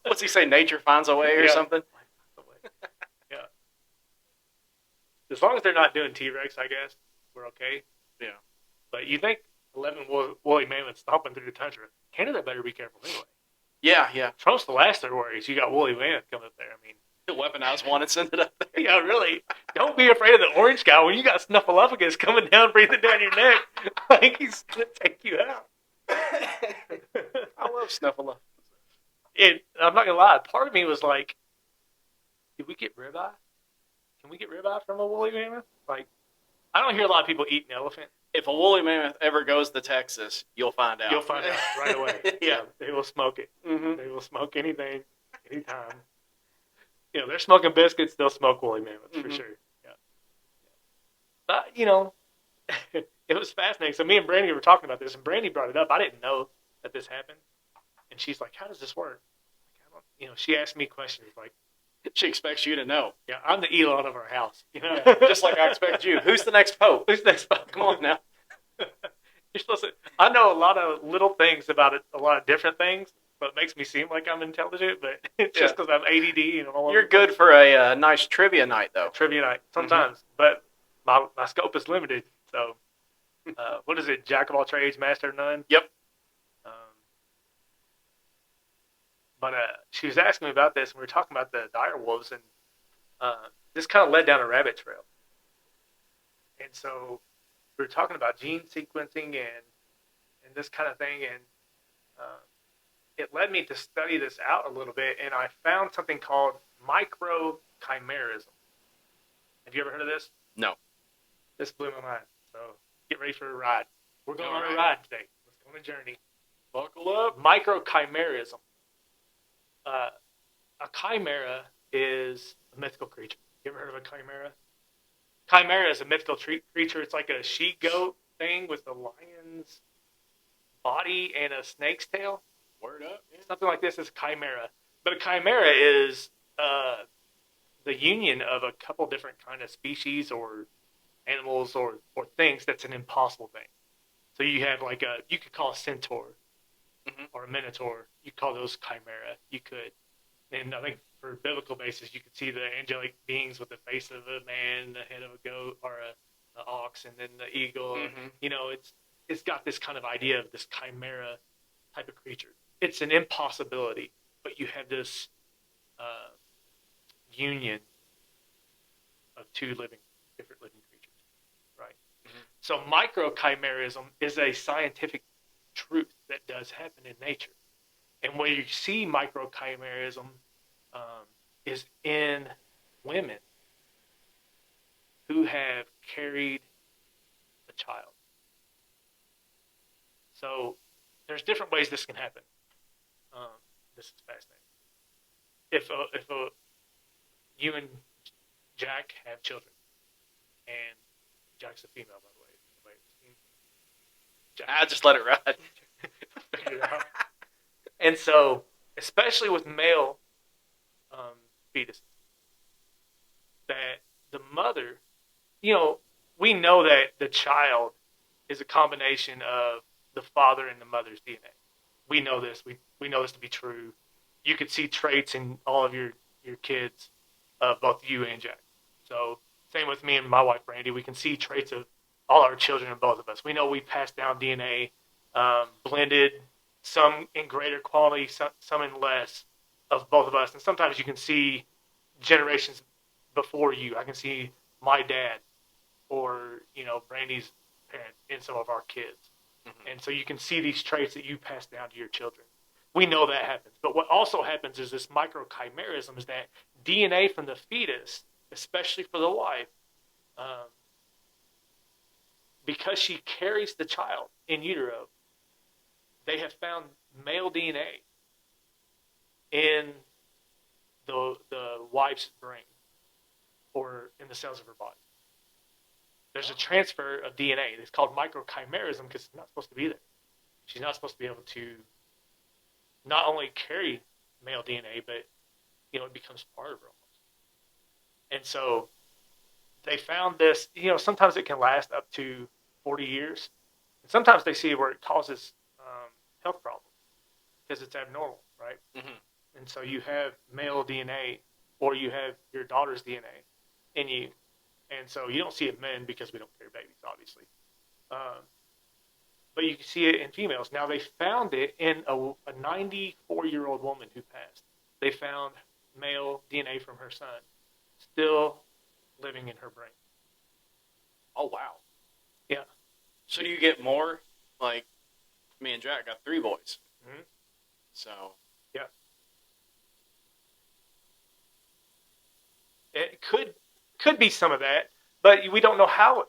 What's he say? Nature finds a way or Yeah. something? Yeah. As long as they're not doing T-Rex, I guess we're okay. Yeah. But you think 11 woolly mammoths stomping through the tundra? Canada better be careful anyway. Yeah. Trump's the last of their worries. You got woolly mammoth coming up there. I mean, Weaponize one and send it up there. yeah, really. Don't be afraid of the orange guy when you got Snuffleupagus coming down, breathing down your neck. Like he's gonna take you out. I love Snuffleupagus. And I'm not gonna lie. Part of me was like, "Did we get ribeye? Can we get ribeye from a woolly mammoth?" Like, I don't hear a lot of people eat an elephant. If a woolly mammoth ever goes to Texas, you'll find out. You'll find out right away. Yeah. They will smoke it. Mm-hmm. They will smoke anything, anytime. They're smoking biscuits. They'll smoke woolly mammoths for Mhm. sure. Yeah. But it was fascinating. So me and Brandy were talking about this, and Brandy brought it up. I didn't know that this happened, and she's like, "How does this work?" Like, I don't. She asked me questions like, She expects you to know. "Yeah, I'm the Elon of our house." Just like I expect you. Who's the next pope? Who's next? Come on now. You're supposed to. I know a lot of little things about it, a lot of different things, but it makes me seem like I'm intelligent. But it's just because I'm ADD and I'm all You're over good for a nice trivia night, though. trivia night sometimes, but my scope is limited. So, what is it? Jack of all trades, master of none. Yep. But she was asking me about this, and we were talking about the dire wolves, and this kind of led down a rabbit trail. And so we were talking about gene sequencing and this kind of thing, and it led me to study this out a little bit, and I found something called microchimerism. Have you ever heard of this? No. This blew my mind. So get ready for a ride. We're going on a All right. ride today. Let's go on a journey. Buckle up. Microchimerism. A chimera is a mythical creature. You ever heard of a chimera? Chimera is a mythical creature. It's like a she-goat thing with a lion's body and a snake's tail. Word up. Yeah. Something like this is a chimera. But a chimera is the union of a couple different kind of species or animals or things that's an impossible thing. So you have you could call a centaur or a minotaur. You call those chimera. You could. And I think for biblical basis, you could see the angelic beings with the face of a man, the head of a goat or an ox, and then the eagle. Mhm. It's got this kind of idea of this chimera type of creature. It's an impossibility, but you have this union of two different living creatures, right? Mhm. So microchimerism is a scientific truth that does happen in nature. And where you see microchimerism is in women who have carried a child. So there's different ways this can happen. This is fascinating. If you and Jack have children, and Jack's a female, by the way. I just let it ride. Figure it out. And so, especially with male fetuses, that the mother, we know that the child is a combination of the father and the mother's DNA. We know this. We know this to be true. You could see traits in all of your kids, both you and Jack. So same with me and my wife Brandy. We can see traits of all our children and both of us. We know we pass down DNA, blended, some in greater quality, some in less, of both of us. And sometimes you can see generations before you. I can see my dad or Brandy's parent in some of our kids. And so you can see these traits that you pass down to your children. We know that happens. But what also happens is this microchimerism is that DNA from the fetus, especially for the wife, because she carries the child in utero, they have found male DNA in the wife's brain or in the cells of her body. There's a transfer of DNA. It's called microchimerism because it's not supposed to be there. She's not supposed to be able to not only carry male DNA, but it becomes part of her almost. And so they found this. Sometimes it can last up to 40 years, and sometimes they see where it causes health problems because it's abnormal, right? Mm-hmm. And so you have male DNA, or you have your daughter's DNA in you. And so you don't see it in men because we don't carry babies, obviously. But you can see it in females. Now, they found it in a 94-year-old woman who passed. They found male DNA from her son still living in her brain. Oh, wow. Yeah. So do you get more? Like, me and Jack got 3 boys. Mm-hmm. So. Yeah. It could be some of that, but we don't know how.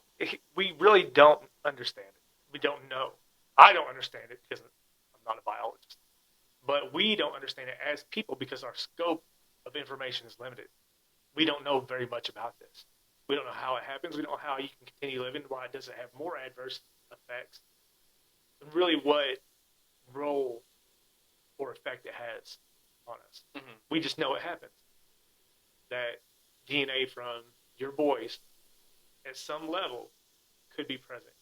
We really don't understand it. We don't know. I don't understand it because I'm not a biologist. But we don't understand it as people because our scope of information is limited. We don't know very much about this. We don't know how it happens. We don't know how you can continue living. Why does it have more adverse effects? And really what role or effect it has on us. Mm-hmm. We just know it happens. That DNA from your boys at some level could be present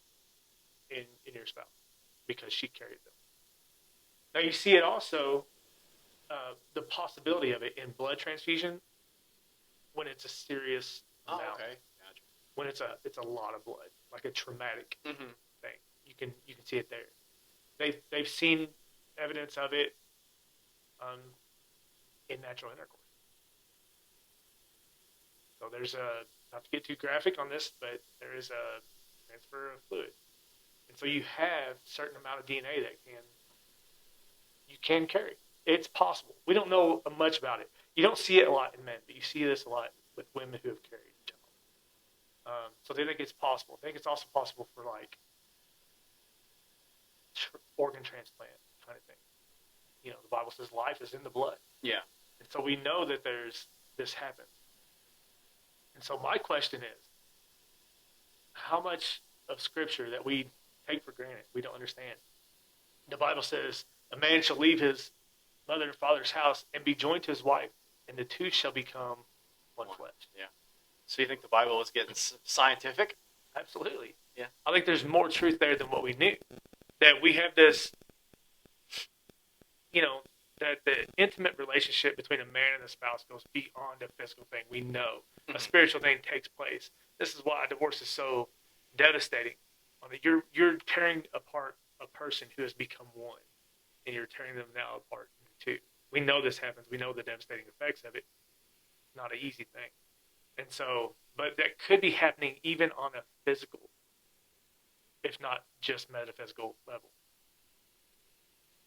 in your spouse because she carried them. Now you see it also, the possibility of it in blood transfusion when it's a serious amount. Okay. Gotcha. When it's a lot of blood, like a traumatic thing. You can see it there. They've seen evidence of it in natural intercourse. So there's not to get too graphic on this, but there is a transfer of fluid. And so you have a certain amount of DNA that you can carry. It's possible. We don't know much about it. You don't see it a lot in men, but you see this a lot with women who have carried a child. So they think it's possible. I think it's also possible for like organ transplant kind of thing. The Bible says life is in the blood. Yeah. And so we know that this happens. And so my question is, how much of Scripture that we take for granted, we don't understand? The Bible says, a man shall leave his mother and father's house and be joined to his wife, and the two shall become one flesh. Yeah. So you think the Bible is getting scientific? Absolutely. Yeah. I think there's more truth there than what we knew. That we have this, that the intimate relationship between a man and a spouse goes beyond a physical thing. We know a spiritual thing takes place. This is why divorce is so devastating. I mean, you're tearing apart a person who has become one, and you're tearing them now apart into two. We know this happens. We know the devastating effects of it. Not an easy thing. And so, but that could be happening even on a physical, if not just metaphysical level.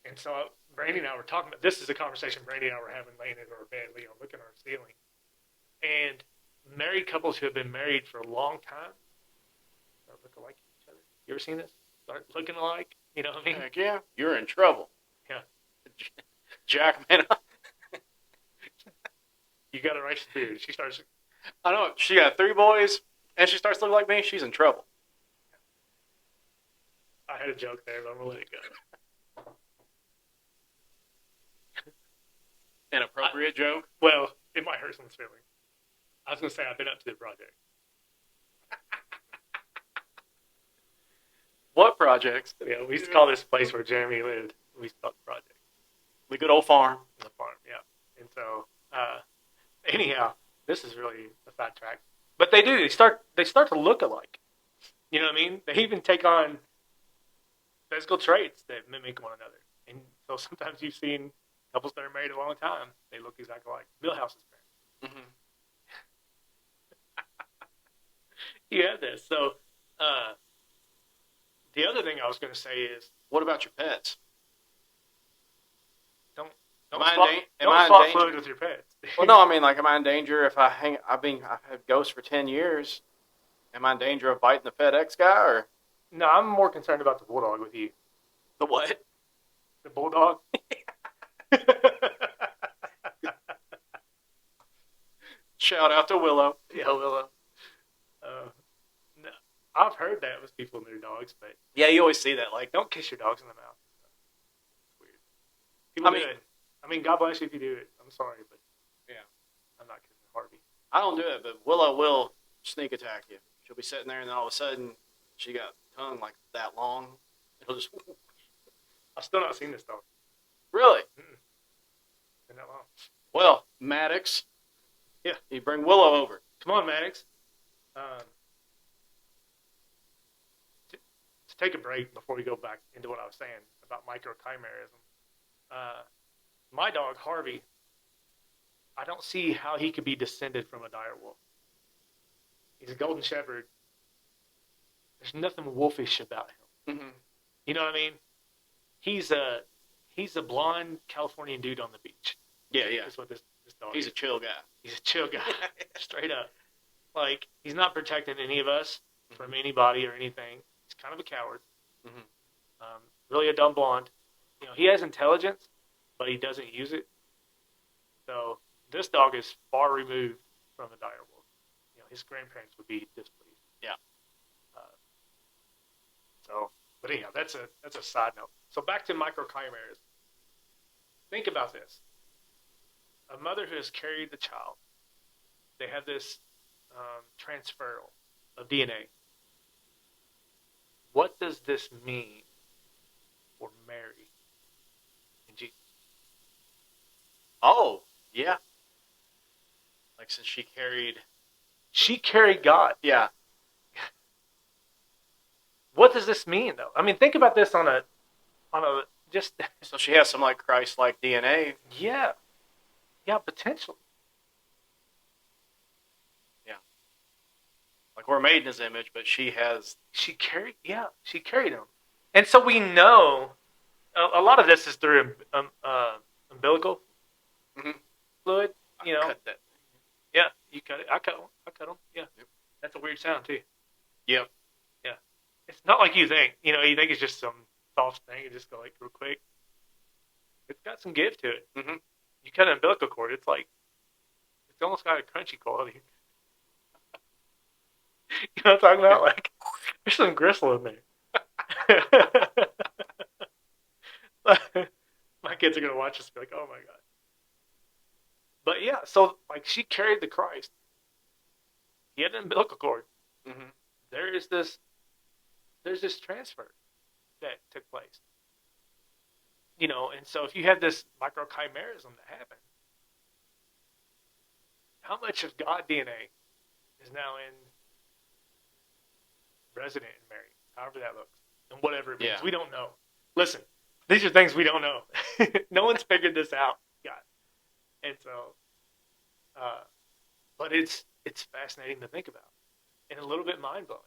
And so Brandy and I were talking about, this is a conversation Brandy and I were having laying in our bed, looking at our ceiling. And married couples who have been married for a long time start looking like each other. You ever seen this? Start looking alike? You know what I mean? Heck yeah. You're in trouble. Yeah. Jack, man. You got a right spirit. She starts. I know. She got 3 boys, and she starts looking like me. She's in trouble. I had a joke there, but I'm going to let it go. Inappropriate joke? Well, it might hurt someone's feelings. I was going to say I've been up to the project. What projects? Yeah, we used to call this place where Jeremy lived. We used to call it the project, The good old farm. the farm. Yeah. And so, anyhow, this is really a sidetrack. But they do. They start to look alike. You know what I mean? They even take on physical traits that mimic one another. And so sometimes you've seen couples that are married a long time. They look exactly like Bill House's parents. Mm-hmm. You have this. So the other thing I was going to say is What about your pets? don't Am I in swap, da- am don't I in swap danger? fluid with your pets. Well, no, I mean, like, am I in danger if I've had ghosts for 10 years? Am I in danger of biting the FedEx guy or No, I'm more concerned about the bulldog with you. the what? The bulldog. Shout out to Willow. Yeah, Willow. No, I've heard that with people and their dogs, but Yeah, you always see that. Like, don't kiss your dogs in the mouth. It's weird. People I do mean- it. I mean, God bless you if you do it. I'm sorry, but Yeah. I'm not kissing Harvey. I don't do it, but Willow will sneak attack you. She'll be sitting there, and then all of a sudden, she got tongue like that long. It'll just I've still not seen this dog. really. Been that long. Well, Maddox. Yeah. You bring Willow over. Come on, Maddox. To take a break before we go back into what I was saying about microchimerism. My dog, Harvey, I don't see how he could be descended from a dire wolf. He's a golden shepherd. There's nothing wolfish about him. Mm-hmm. You know what I mean? He's a blonde Californian dude on the beach. Yeah, yeah. That's what this dog He's is. a chill guy. He's a chill guy. Straight up. Like, he's not protecting any of us from anybody or anything. He's kind of a coward. Mhm. Really a dumb blonde. You know, he has intelligence, but he doesn't use it. So this dog is far removed from a dire wolf. You know, his grandparents would be displeased. Yeah. But anyhow, that's a side note. So back to microchimerism. Think about this. A mother who has carried the child, they have this transferal of DNA. What does this mean for Mary and Jesus? Oh, yeah. Like since she carried. She carried God. Yeah. What does this mean, though? I mean, think about this on a just So she has some like Christ-like DNA. yeah, potentially. Like we're made in His image, but she has. She carried him, and so we know a lot of this is through umbilical Mhm. fluid. You know, Cut that. yeah, you cut it. I cut them. Yeah, Yep. That's a weird sound too. Yep. Yeah, it's not like you think. You know, you think it's just some soft thing. You just go like real quick. It's got some give to it. Mhm. You cut an umbilical cord, it's almost got a crunchy quality. You know what I'm talking about? Like, there's some gristle in there. My kids are going to watch this and be like, oh my God. But yeah, so like she carried the Christ. He had an umbilical cord. Mm-hmm. There's this transfer that took place. You know, and so if you had this microchimerism that happened, how much of God DNA is now resident in Mary, however that looks, and whatever it means. Yeah. We don't know. Listen, these are things we don't know. No one's figured this out yet. And so, but it's fascinating to think about and a little bit mind-blowing.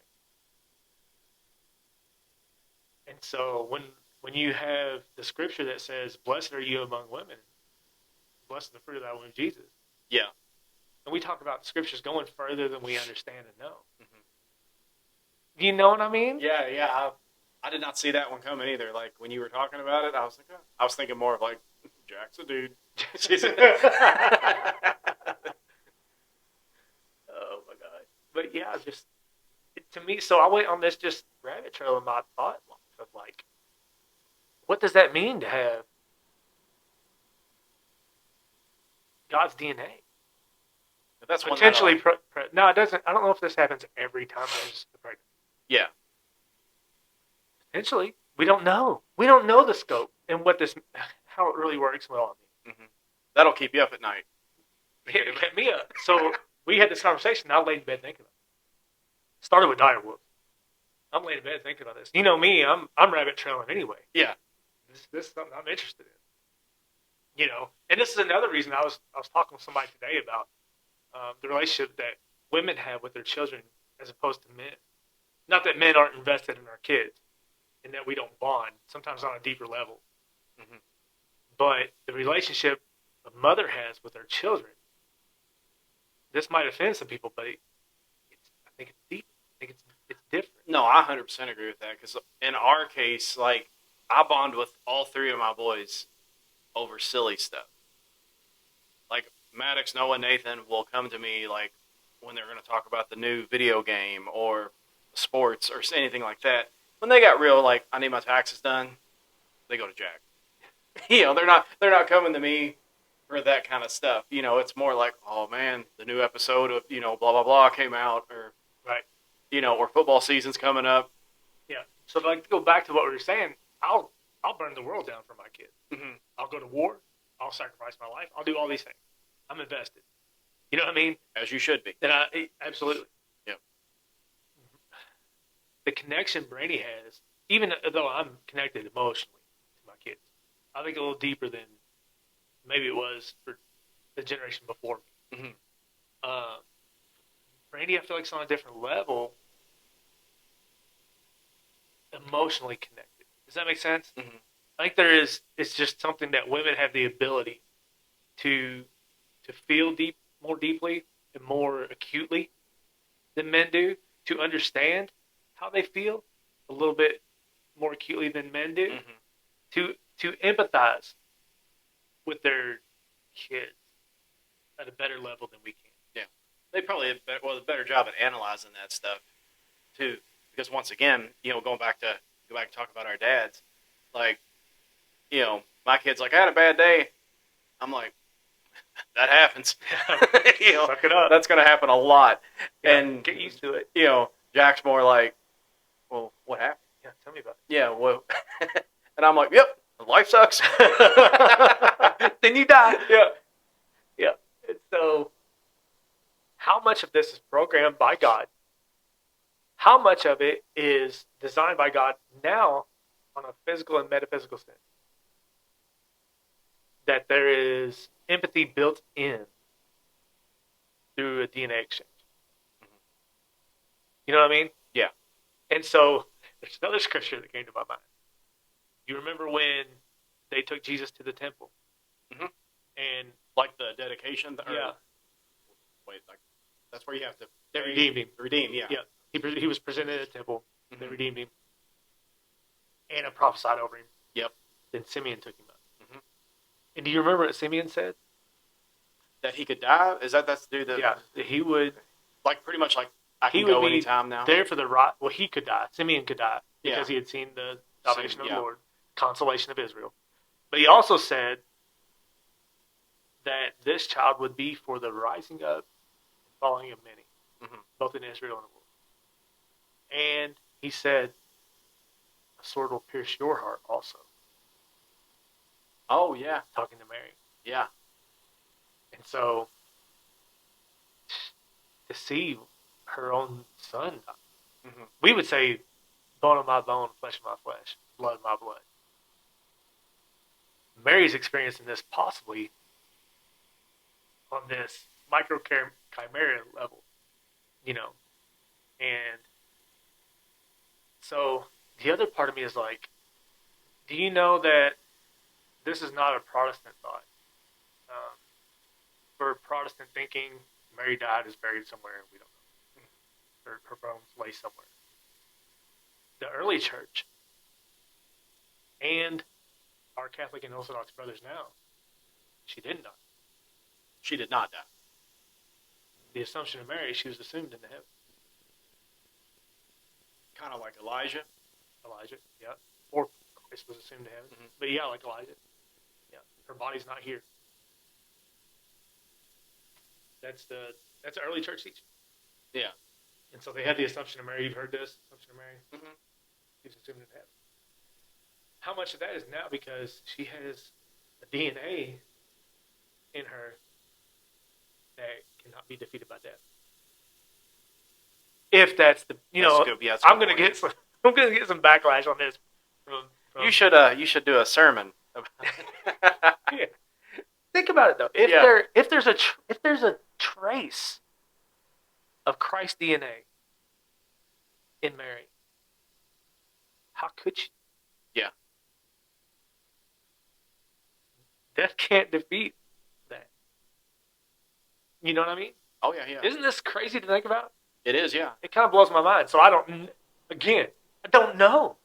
And so when you have the scripture that says, blessed are you among women, blessed is the fruit of thy womb, Jesus. Yeah. And we talk about the scriptures going further than we understand and know. Mhm. Do you know what I mean? Yeah, yeah. I did not see that one coming either. Like when you were talking about it, I was like, oh. I was thinking more of like Jack's a dude. Oh my God. But yeah, just to me, so I went on this just rabbit trail in my thought of like, what does that mean to have God's DNA? But that's one Potentially, that, no, it doesn't. I don't know if this happens every time there's a pregnancy. yeah. Potentially. We don't know. We don't know the scope and how it really works. Well, That'll keep you up at night. it kept me up. So we had this conversation. I laid in bed thinking about it. Started with dire wolves. I'm laying in bed thinking about this. You know me. I'm rabbit trailing anyway. Yeah. This is something I'm interested in. And this is another reason I was talking with somebody today about the relationship that women have with their children as opposed to men. Not that men aren't invested in our kids and that we don't bond, sometimes on a deeper level. Mhm. But the relationship a mother has with her children, this might offend some people, but I think it's deep. I think it's different. No, I 100% agree with that because in our case, like, I bond with all three of my boys over silly stuff. Like, Maddox, Noah, Nathan will come to me, like, when they're going to talk about the new video game or sports or anything like that. When they got real, like, I need my taxes done, they go to Jack. They're not coming to me for that kind of stuff. It's more like, oh man, the new episode of, blah blah blah came out, or Right. Or football season's coming up. Yeah. So like to go back to what we were saying, I'll burn the world down for my kids. Mm-hmm. I'll go to war. I'll sacrifice my life. I'll do all these things. I'm invested. You know what I mean? As you should be. And absolutely. Yep. The connection Brady has, even though I'm connected emotionally to my kids, I think a little deeper than maybe it was for the generation before me. Mm-hmm. Brady, I feel like, is on a different level, emotionally connected. Does that make sense? Mm-hmm. I think it's just something that women have the ability to feel more deeply and more acutely than men do, to understand how they feel a little bit more acutely than men do, Mm-hmm. to empathize with their kids at a better level than we can. Yeah. They probably have a better job at analyzing that stuff too, because once again, go back and talk about our dads, like, my kid's like, I had a bad day. I'm like, that happens. Suck it up. That's going to happen a lot. Yeah, And get used to it. Jack's more like, well, what happened? Yeah, tell me about Yeah, well, and I'm like, yep, life sucks. it. Then you die. Yeah. Yeah. And so, how much of this is programmed by God? How much of it is designed by God now on a physical and metaphysical sense? That there is empathy built in through a DNA exchange. Mm-hmm. You know what I mean? Yeah. And so, there's another scripture that came to my mind. You remember when they took Jesus to the temple? Mm-hmm. And Like the dedication? yeah. Wait, like, that's where you have to... They redeemed him. Redeem, yeah. Yeah. He was presented at the temple. Mm-hmm. They redeemed him. Anna prophesied over him. Yep. Then Simeon took him up. Mm-hmm. And do you remember what Simeon said? That he could die? Is that's to do the... Yeah. That he would... Like, pretty much like, I He can would go be anytime now. there for the right... Well, he could die. Simeon could die. Because Yeah. he had seen the salvation of Yeah. the Lord. Consolation of Israel. But he also said that this child would be for the rising up and following of many. Mm-hmm. Both in Israel and the world. And he said, a sword will pierce your heart also. Oh, yeah. Talking to Mary. Yeah. And so, to see her own son die, Mm-hmm. we would say, bone of my bone, flesh of my flesh, blood of my blood. Mary's experiencing this possibly on this micro chimera level, and so the other part of me is like, do you know that this is not a Protestant thought? For Protestant thinking, Mary died, is buried somewhere, and we don't know. Her bones lay somewhere. The early church and our Catholic and Orthodox brothers now, she didn't die. She did not die. The Assumption of Mary, she was assumed into heaven. Kind of like Elijah. Elijah, yeah. Or Christ was assumed to heaven. Mm-hmm. But yeah, like Elijah. Yeah. Her body's not here. That's early church teaching. Yeah. And so they had the Assumption of Mary. You've heard this? Assumption of Mary. Mm-hmm. She was assumed into heaven. how much of that is now because she has a DNA in her that cannot be defeated by death. If that's the, That's good. Yeah, that's a I'm good gonna point. get some, I'm gonna get some backlash on this. From You should do a sermon. yeah. Think about it though. If there's a trace of Christ's DNA in Mary, how could she? Yeah. Death can't defeat that. You know what I mean? Oh yeah, yeah. Isn't this crazy to think about? It is, yeah. It kind of blows my mind. So I don't know.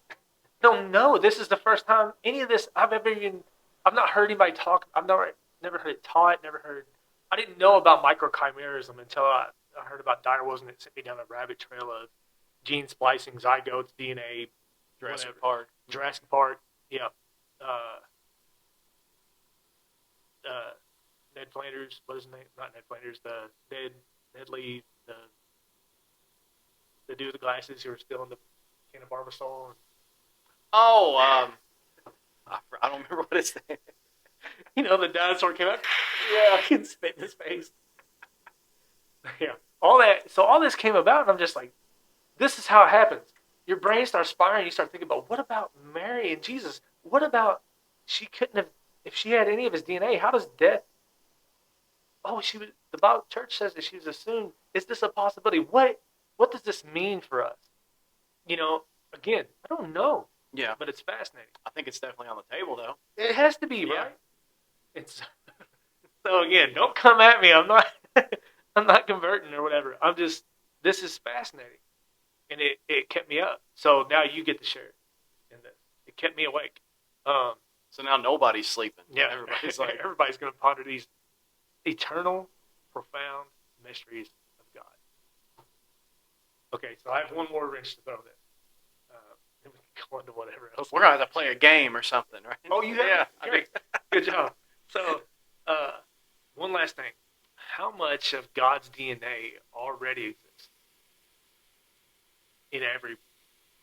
Don't know. This is the first time any of this I've not heard anybody talk. I've never heard it taught. I didn't know about microchimerism until I heard about Darwinism. It sent me down a rabbit trail of gene splicing, zygotes, DNA, Jurassic Park. Jurassic Park. Yeah. Ned Flanders. What is his name? Not Ned Flanders. Ned Lee. The dude with the glasses who were still in the can of Barbasol. Oh, I don't remember what his name. The dinosaur came out. Yeah, I can spit in his face. Yeah, all that. So all this came about, and I'm just like, this is how it happens. Your brain starts spiraling. You start thinking about, what about Mary and Jesus? What about she couldn't have, if she had any of his DNA? How does death? Oh, she was. The Bible church says that she was assumed. Is this a possibility? What does this mean for us? Again, I don't know. Yeah, but it's fascinating. I think it's definitely on the table, though. It has to be, Yeah. right? It's so again, don't come at me. I'm not I'm not converting or whatever. This is fascinating. And it kept me up. So now you get to share in this. It kept me awake. So now nobody's sleeping. Yeah, Everybody's going to ponder these eternal, profound mysteries of God. Okay, so I have one more wrench to throw in. Then we can go on to whatever else. We're gonna have to play a game or something, right? Oh, you have? Yeah. Great. Good job. So, one last thing. How much of God's DNA already exists in every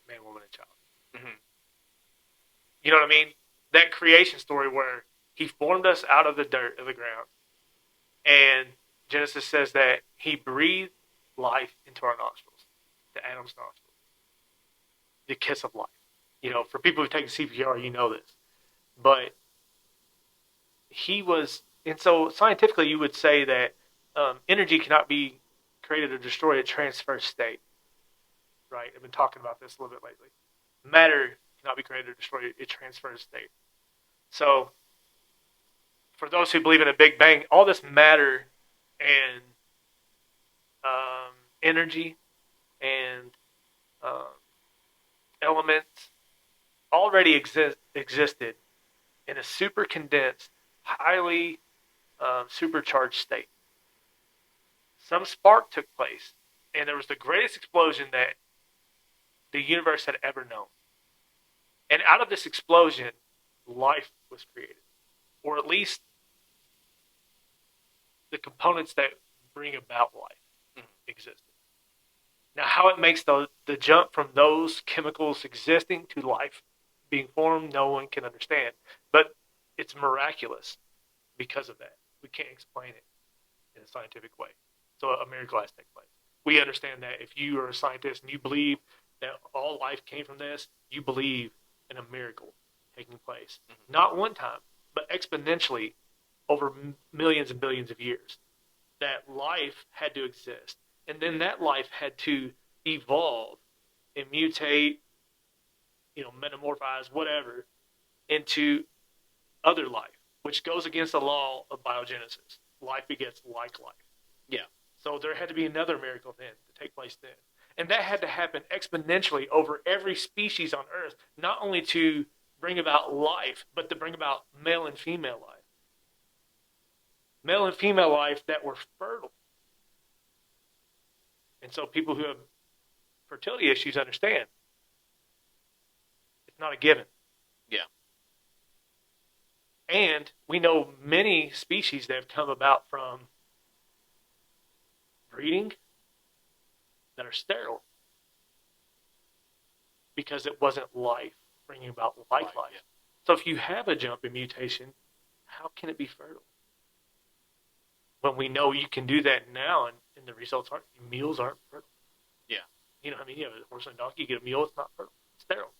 man, woman, and child? Mm-hmm. You know what I mean? That creation story where he formed us out of the dirt of the ground. And Genesis says that he breathed life into our nostrils, to Adam's nostrils. The kiss of life. For people who take CPR, you know this. But he was, and so scientifically you would say that energy cannot be created or destroyed, it transfers state. Right? I've been talking about this a little bit lately. Matter cannot be created or destroyed, it transfers state. So, for those who believe in a Big Bang, all this matter and energy and elements already existed in a super condensed, highly supercharged state. Some spark took place, and there was the greatest explosion that the universe had ever known. And out of this explosion, life was created, or at least the components that bring about life existed. Now, how it makes the jump from those chemicals existing to life being formed, no one can understand. But it's miraculous because of that. We can't explain it in a scientific way. So a miracle has to take place. We understand that if you are a scientist and you believe that all life came from this, you believe in a miracle taking place. Mm-hmm. Not one time, but exponentially over millions and billions of years. That life had to exist. And then that life had to evolve and mutate, metamorphose, whatever, into other life, which goes against the law of biogenesis. Life begets like life. Yeah. So there had to be another miracle then to take place then. And that had to happen exponentially over every species on Earth, not only to bring about life, but to bring about male and female life. Male and female life that were fertile. And so people who have fertility issues understand it's not a given. Yeah. And we know many species that have come about from breeding that are sterile because it wasn't life bringing about life. Yeah. So if you have a jump in mutation, how can it be fertile? When we know you can do that now, and the results aren't, mules aren't fertile. Yeah. You know what I mean? You have a horse and a donkey, you get a mule, it's not fertile. It's sterile.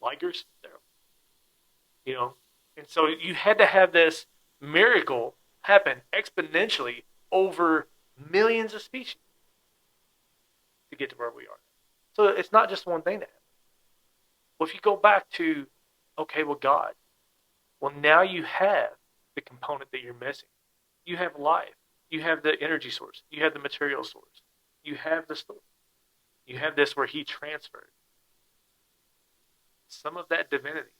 Ligers, sterile. You know? And so you had to have this miracle happen exponentially over millions of species to get to where we are. So it's not just one thing that happened. Well, if you go back to, okay, well, God, well, now you have the component that you're missing. You have life. You have the energy source. You have the material source. You have the story. You have this where he transferred some of that divinity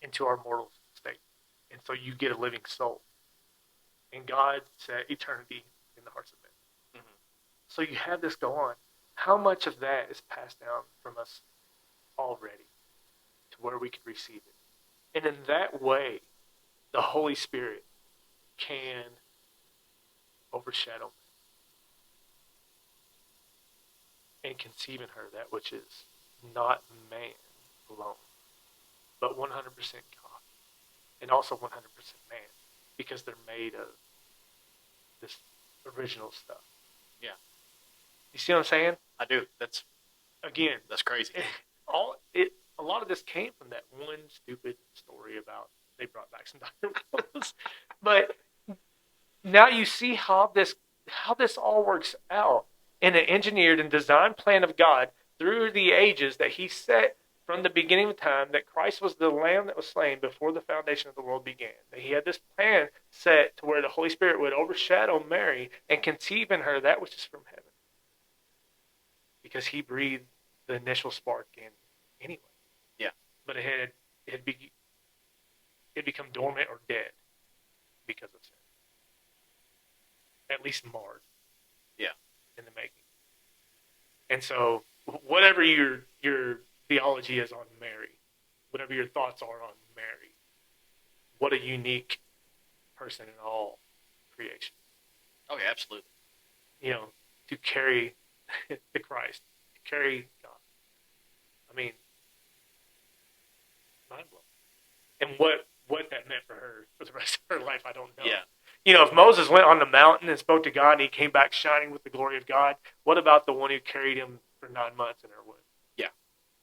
into our mortal state. And so you get a living soul. And God set eternity in the hearts of men. Mm-hmm. So you have this go on. How much of that is passed down from us already to where we can receive it? And in that way, the Holy Spirit can overshadow and conceive in her that which is not man alone, but 100% God, and also 100% man, because they're made of this original stuff. Yeah. You see what I'm saying? I do. That's crazy. A lot of this came from that one stupid story about they brought back some Dr. Clothes. But now you see how this all works out in an engineered and designed plan of God through the ages that he set from the beginning of time, that Christ was the lamb that was slain before the foundation of the world began. That he had this plan set to where the Holy Spirit would overshadow Mary and conceive in her that which is from heaven. Because he breathed the initial spark in anyway. Yeah. But it had become dormant or dead because of sin. At least marred. Yeah. In the making. And so, whatever your theology is on Mary, whatever your thoughts are on Mary, what a unique person in all creation. Oh, yeah, absolutely. You know, to carry the Christ, to carry God. I mean, mind blowing. And what that meant for her for the rest of her life, I don't know. Yeah. You know, if Moses went on the mountain and spoke to God and he came back shining with the glory of God, what about the one who carried him for 9 months in her womb? Yeah.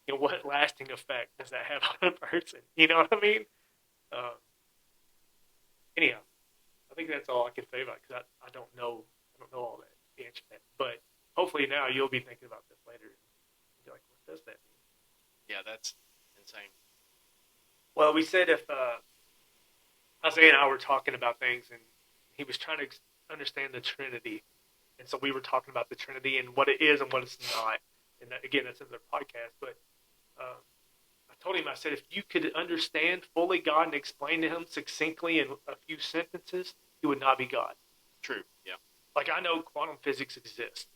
You know, what lasting effect does that have on a person? You know what I mean? Anyhow, I think that's all I can say about it, because I don't know all that, the answer to that. But hopefully now you'll be thinking about this later and be like, what does that mean? Yeah, that's insane. Well, we said if Isaiah and I were talking about things, and he was trying to understand the Trinity, and so we were talking about the Trinity and what it is and what it's not. And that, again, that's in their podcast. But I told him, I said, if you could understand fully God and explain to him succinctly in a few sentences, he would not be God. True. Yeah. Like, I know quantum physics exists.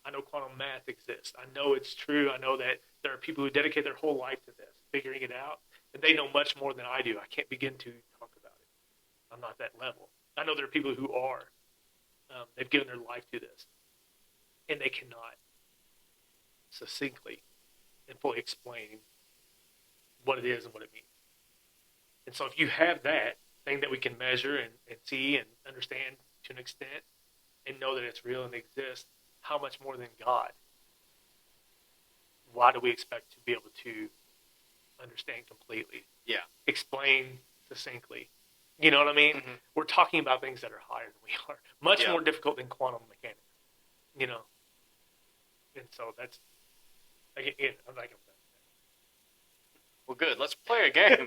I know quantum math exists. I know it's true. I know that there are people who dedicate their whole life to this, figuring it out. And they know much more than I do. I can't begin to talk about it. I'm not that level. I know there are people who are. They've given their life to this. And they cannot succinctly and fully explain what it is and what it means. And so if you have that thing that we can measure and see and understand to an extent and know that it's real and exists, how much more than God? Why do we expect to be able to understand completely? Yeah. Explain succinctly. You know what I mean? Mm-hmm. We're talking about things that are higher than we are. Much more difficult than quantum mechanics. You know? And so that's, again, I'm not going to. Well, good. Let's play a game.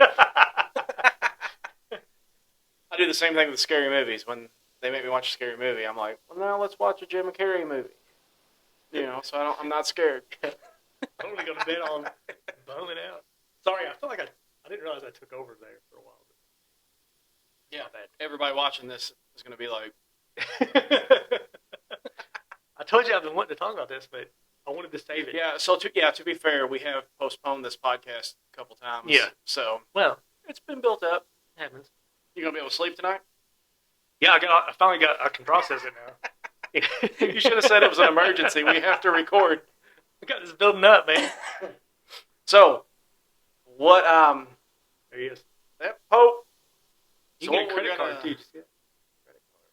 I do the same thing with scary movies. When they make me watch a scary movie, I'm like, well, now let's watch a Jim Carrey movie. You know, so I'm not scared. I'm only going to bet on bumming out. Sorry, I feel like I didn't realize I took over there for a while. Yeah, everybody watching this is going to be like... I told you I've been wanting to talk about this, but I wanted to save it. Yeah, so to be fair, we have postponed this podcast a couple times. Yeah. So, well, it's been built up. It happens. You going to be able to sleep tonight? Yeah, I can process it now. You should have said it was an emergency. We have to record. We got this building up, man. So what? There he is. That Pope. You So can get what a we're credit gonna card too. Just get a credit card.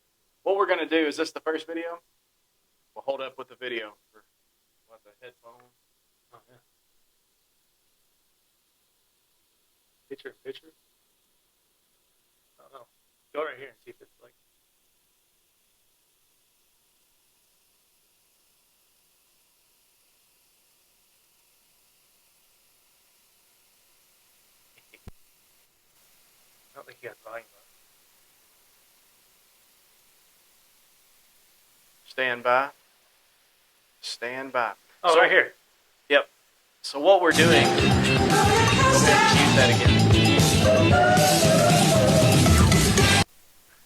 what we're gonna do is this the first video? We'll hold up with the video for what the headphones. Oh yeah. Picture in picture. I don't know. Go right here and see if it's like. I don't think he has volume on. Stand by. Stand by. Oh, So, right here. Yep. So what we're doing. Go ahead and use that again.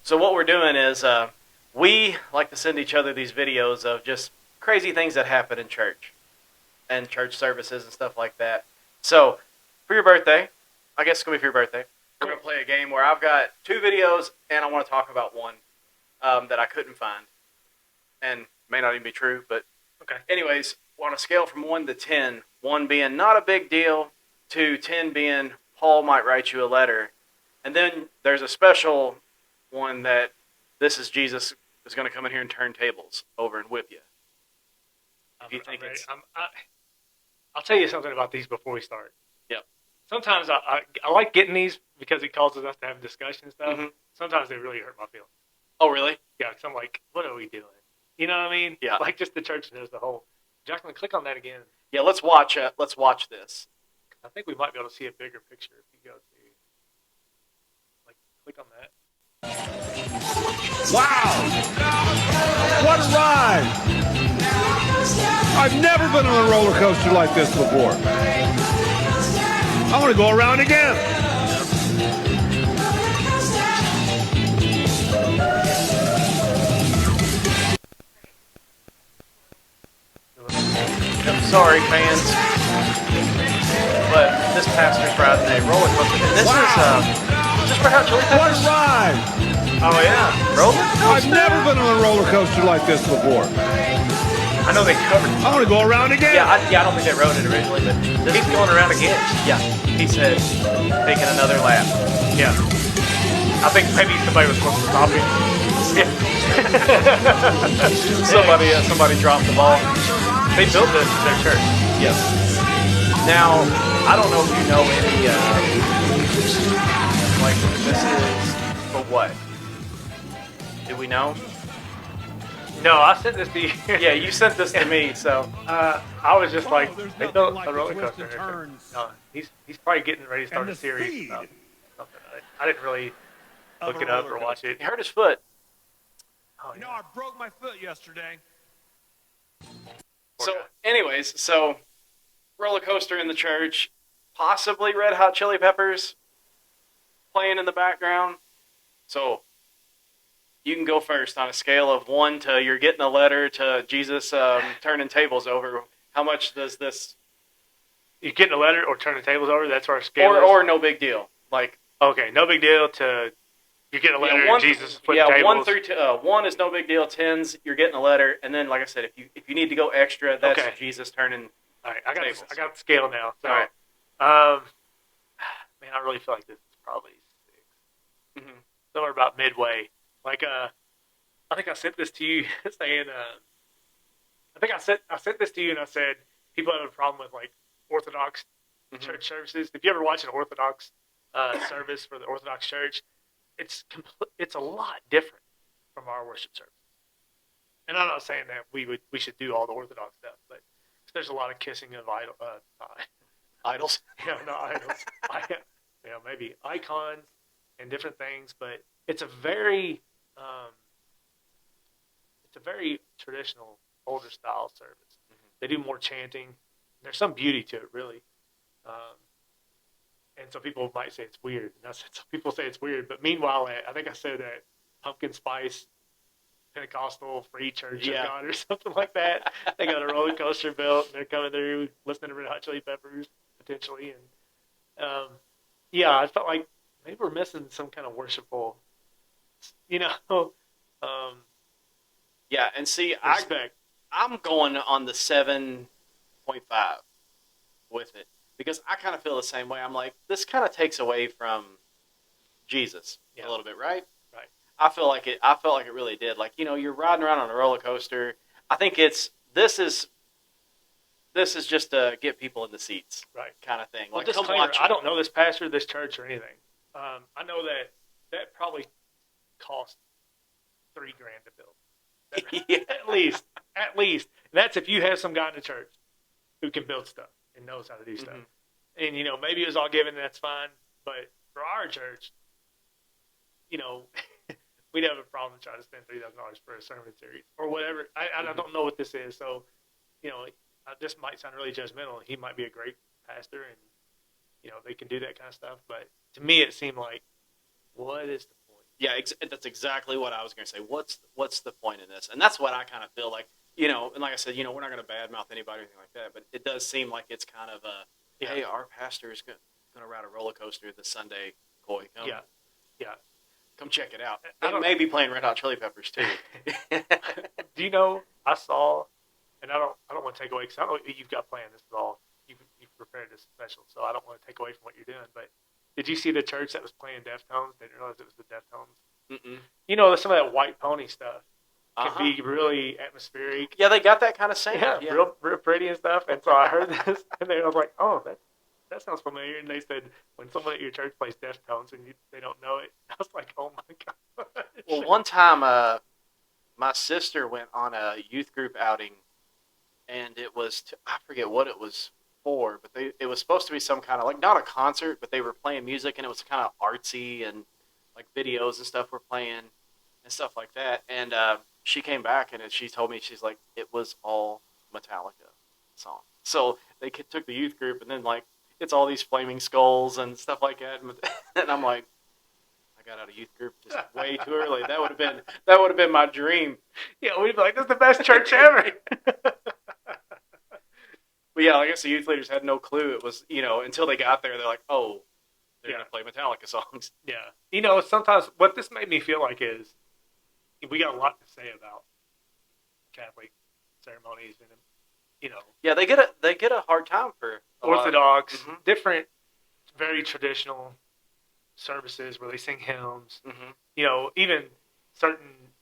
So what we're doing is we like to send each other these videos of just crazy things that happen in church and church services and stuff like that. So for your birthday, I guess it's going to be for your birthday, we're going to play a game where I've got 2 videos and I want to talk about one that I couldn't find. And may not even be true, but Okay. anyways, on a scale from 1 to 10, 1 being not a big deal, to 10 being Paul might write you a letter. And then there's a special one that this is Jesus is going to come in here and turn tables over and whip you. If you think ready. it's... I'll tell you something about these before we start. Yep. Sometimes I like getting these because it causes us to have discussion and stuff. Mhm. Sometimes they really hurt my feelings. Oh, really? Yeah, because I'm like, what are we doing? You know what I mean? Yeah. Like just the church as a whole. Jacqueline, click on that again. Yeah, let's watch this. I think we might be able to see a bigger picture if you go to, like, click on that. Wow! What a ride! I've never been on a roller coaster like this before. I want to go around again. I'm sorry, fans, but this pastor's riding a roller coaster. And this is just Red Hot Chili What a Peppers. ride! Oh yeah, roller I've coaster. never been on a roller coaster like this before. I know they covered. I want to go around again. Yeah, I don't think they wrote it originally, but He's going around again. yeah, he said taking another lap. Yeah. I think maybe somebody was supposed to stop him. Somebody dropped the ball. They built this in their church. Yes. Now, I don't know if you know any, like, this is for what? Do we know? No, I sent this to you. Yeah, you sent this to me, so. I was just like, there's they nothing built like a the roller twists coaster. and in their church. turns. No, he's probably getting ready to start And a the series speed about something. I didn't really of look a it up roller or watch it. He hurt his foot. Oh, You know, yeah. I broke my foot yesterday. So, Poor guy. anyways, so roller coaster in the church, possibly Red Hot Chili Peppers playing in the background. So, you can go first on a scale of 1 to you're getting a letter to Jesus turning tables over. How much does this, You getting a letter or turn the tables over? That's our scale. or no big deal? Like, Okay, no big deal. To you're getting a letter. yeah, and Jesus flipping yeah, tables. 1 through 1 is no big deal. 10's you're getting a letter, and then like I said, if you need to go extra, that's Okay. Jesus turning. All right, I got tables. I got the scale now. So, All right. Man, I really feel like this is probably 6, Mhm. somewhere about midway. Like, I think I sent this to you saying, I think I sent this to you and I said people have a problem with like Orthodox Mhm. church services. If you ever watch an Orthodox service for the Orthodox Church, it's a lot different from our worship service. And I'm not saying that we should do all the Orthodox stuff, but there's a lot of kissing of Idols. not idols. Maybe icons and different things, but it's a very traditional, older style service. Mhm. They do more chanting. There's some beauty to it, really. And some people might say it's weird. And some people say it's weird, but meanwhile, I think I said that Pumpkin Spice Pentecostal Free Church Yeah. of God or something like that. They got a roller coaster built, and they're coming through listening to Red Hot Chili Peppers potentially, and I felt like maybe we're missing some kind of worshipful, Yeah, and see, respect. I'm going on the 7.5 with it. because I kind of feel the same way. I'm like, this kind of takes away from Jesus Yeah. a little bit, right? Right. I feel like it. I felt like it really did. Like, you're riding around on a roller coaster. I think this is just to get people in the seats, Right. kind of thing. Well, Like, come disclaimer, watch. I don't know this pastor, this church, or anything. I know that probably cost $3,000 to build. Yeah. At least. And that's if you have some guy in the church who can build stuff and knows how to do stuff. Mhm. And maybe it was all given, and that's fine. But for our church, we'd have a problem trying to spend $3,000 for a sermon series or whatever. I don't know what this is, so this might sound really judgmental. He might be a great pastor, and they can do that kind of stuff. But to me, it seemed like, what is the point? Yeah, that's exactly what I was going to say. What's the point in this? And that's what I kind of feel like, and like I said, we're not going to badmouth anybody or anything like that, but it does seem like it's kind of hey, our pastor is going to ride a roller coaster this Sunday. Coy, come, come check it out. They may be playing Red Hot Chili Peppers too. Do you know? I saw, and I don't want to take away, because I don't know what you've got planned. This is all you've prepared this special, so I don't want to take away from what you're doing. But did you see the church that was playing Deftones? Didn't realize it was the Deftones. Mm-mm. Some of that White Pony stuff can Uh-huh. be really atmospheric. Yeah, they got that kind of sound. Yeah, real pretty and stuff. And so I heard this, and I was like, oh, that sounds familiar. And they said, when someone at your church plays Deftones and they don't know it, I was like, oh my god. Well, one time, my sister went on a youth group outing, and it was I forget what it was for, but it was supposed to be some kind of, like, not a concert, but they were playing music, and it was kind of artsy, and like videos and stuff were playing and stuff like that. And she came back, and she told me, she's like, it was all Metallica songs. So they took the youth group, and then, like, it's all these Flaming Skulls and stuff like that, and I'm like, I got out of youth group just way too early. That would have been my dream. Yeah, we'd be like, this is the best church ever. But yeah, I guess the youth leaders had no clue. It was, until they got there, they're like, oh, they're going to play Metallica songs. Yeah. Sometimes what this made me feel like is we got a lot to say about Catholic ceremonies and, Yeah, they get a hard time for Orthodox, Mhm. different, very traditional services where they sing hymns. Mm-hmm. Even certain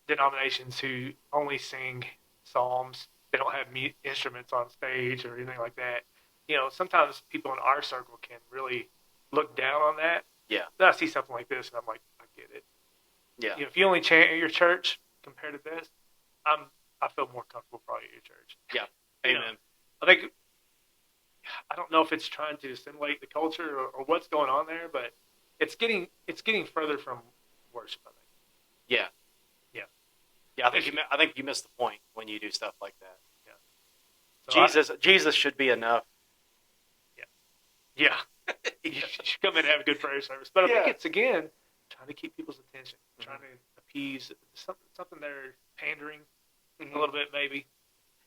denominations who only sing psalms. They don't have instruments on stage or anything like that. Sometimes people in our circle can really look down on that. Yeah. Then I see something like this, and I'm like, I get it. Yeah. If you only chant at your church compared to this, I feel more comfortable probably at your church. Yeah. Amen. I don't know if it's trying to assimilate the culture or what's going on there, but it's getting further from worship, I think. Yeah. Yeah. Yeah, I think you miss the point when you do stuff like that. Yeah. So Jesus should be enough. Yeah. You should come in and have a good prayer service. But I think it's, again, trying to keep people's attention, trying to appease something they're pandering a little bit, maybe.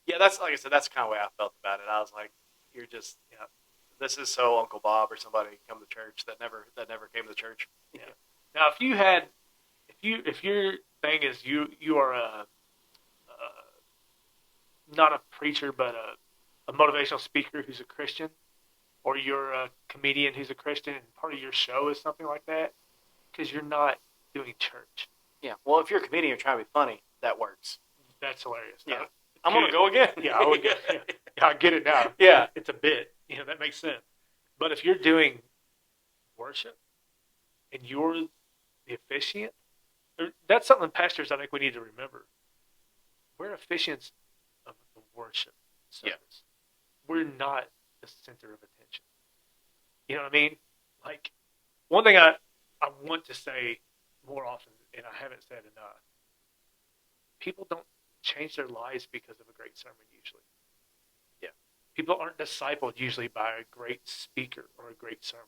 Yeah, that's, like I said, that's kind of the way I felt about it. I was like, you're just, this is so Uncle Bob or somebody come to church that never came to church. Yeah. Now, if your thing is you are not a preacher, but a motivational speaker who's a Christian, or you're a comedian who's a Christian, and part of your show is something like that, because you're not doing church. Yeah. Well, if you're a comedian, you're trying to be funny, that works. That's hilarious. Yeah. I'm going to go again. Yeah, I would. Yeah, I get it now. Yeah. It's a bit. That makes sense. But if you're doing worship and you're the officiant, that's something pastors I think we need to remember. We're officiants of the worship service. Yeah. We're not the center of attention. You know what I mean? Like, one thing I want to say more often, and I haven't said enough, people don't change their lives because of a great sermon usually. Yeah. People aren't discipled usually by a great speaker or a great sermon.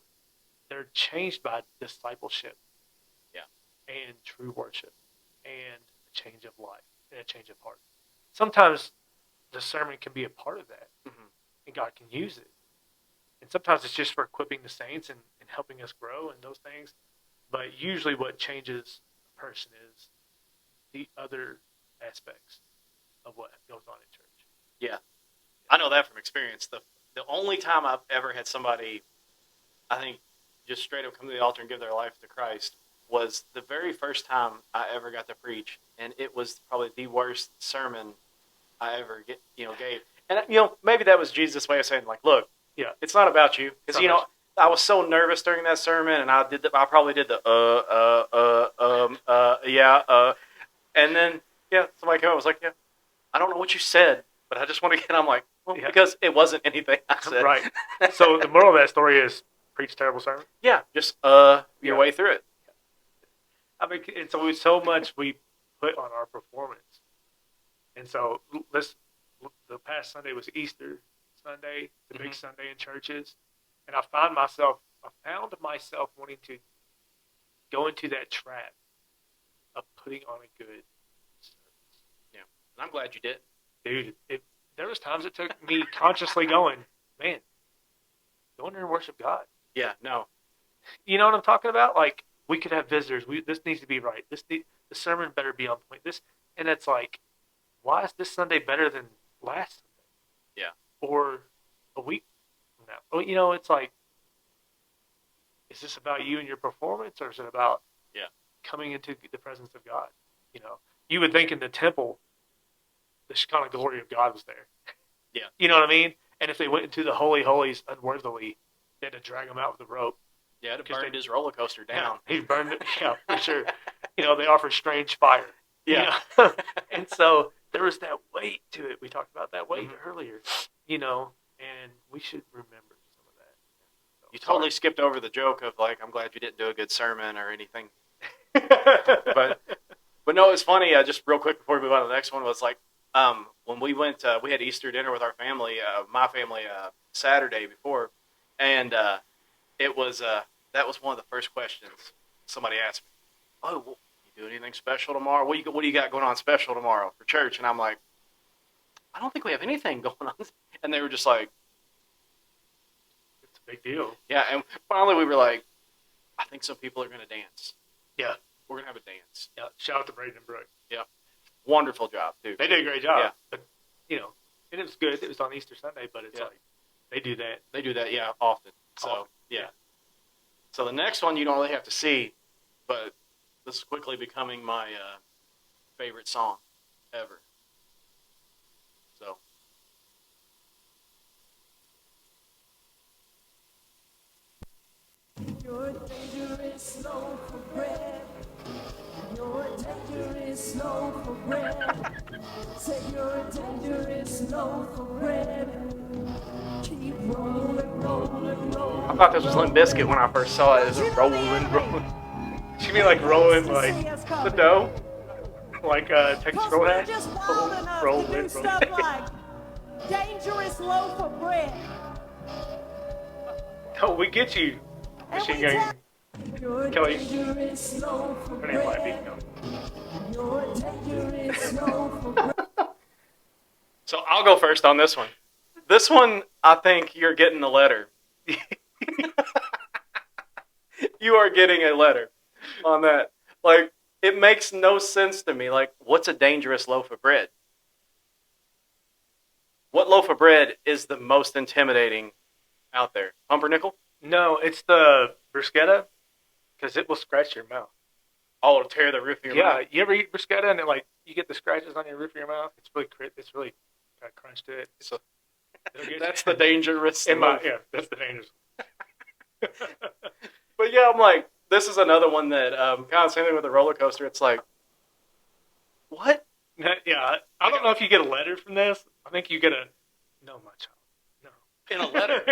They're changed by discipleship. Yeah. And true worship and a change of life and a change of heart. Sometimes the sermon can be a part of that, and God can use it. And sometimes it's just for equipping the saints and helping us grow and those things. But usually what changes a person is the other aspects of what goes on in church. Yeah. I know that from experience. the only time I've ever had somebody, I think, just straight up come to the altar and give their life to Christ was the very first time I ever got to preach, and it was probably the worst sermon I ever gave. And maybe that was Jesus' way of saying, like, look, Yeah. it's not about you, because Not about I was so nervous during that sermon, and I probably did the and then somebody came up and was like, yeah, I don't know what you said, but I just want to get. I'm like, well, Yeah. because it wasn't anything I said, Right. So the moral of that story is preach terrible sermon. Yeah, just your way through it. I mean, it's always so much we put on our performance. And so the past Sunday was Easter Sunday, the big Sunday in churches. And I found myself wanting to go into that trap of putting on a good service. Yeah. And I'm glad you did. Dude, there was times it took me consciously going, man, go in there and worship God. Yeah, no. You know what I'm talking about? Like, we could have visitors. This needs to be right. The sermon better be on point. And it's like, why is this Sunday better than last Sunday? Yeah. Or a week from now? Well, it's like, is this about you and your performance, or is it about coming into the presence of God? You would think in the temple, the Shekinah glory of God was there. Yeah. You know what I mean? And if they went into the Holy Holies unworthily, they had to drag them out with a rope. Yeah, to burn his roller coaster down. Yeah, he burned it. Yeah, for sure. They offered strange fire. Yeah. And so there was that weight to it. We talked about that weight earlier. And we should remember some of that. So, you totally skipped over the joke of like, I'm glad you didn't do a good sermon or anything. but no, it's funny. Just real quick before we move on to the next one was like, when we went, we had Easter dinner with our family, my family, Saturday before, and it was that was one of the first questions somebody asked me. Oh, well, you do anything special tomorrow? What do you got going on special tomorrow for church? And I'm like, I don't think we have anything going on. And they were just like, it's a big deal. Yeah. And finally we were like, I think some people are going to dance. Yeah. We're going to have a dance. Yeah. Shout out to Braden and Brooke. Yeah. Wonderful job, too. They did a great job. Yeah. But, and it was good. It was on Easter Sunday, but it's like, they do that. They do that, often. So, yeah. So the next one you don't really have to see, but this is quickly becoming my favorite song ever. So. You're dangerous loaf of bread. You're dangerous loaf of bread. Say you're a dangerous loaf of bread. Keep rolling, rolling, rolling. I thought this was Limp Bizkit when I first saw it. It was rolling. You mean like rolling like The dough? like Texas Roadhouse? Just wild enough Roll to do it, roll stuff it. like dangerous loaf of bread. Oh, we get you. And Machine we Gun You're a Kelly. dangerous loaf of Her name might be bread. Kelly. You're a dangerous loaf of bread. So I'll go first on this one. This one, I think you're getting the letter. You are getting a letter on that. Like, it makes no sense to me. Like, what's a dangerous loaf of bread? What loaf of bread is the most intimidating out there? Pumpernickel? No, it's the bruschetta, because it will scratch your mouth. Oh, it'll tear the roof of your mouth. You ever eat bruschetta and you get the scratches on your roof of your mouth? It's really got crunch to it. So It'll get that's you. the dangerous loaf. That's the dangerous. But yeah, I'm like, this is another one that kind of same thing with the roller coaster. It's like, what? Yeah, I don't know if you get a letter from this. I think you get no, my child, no. In a letter.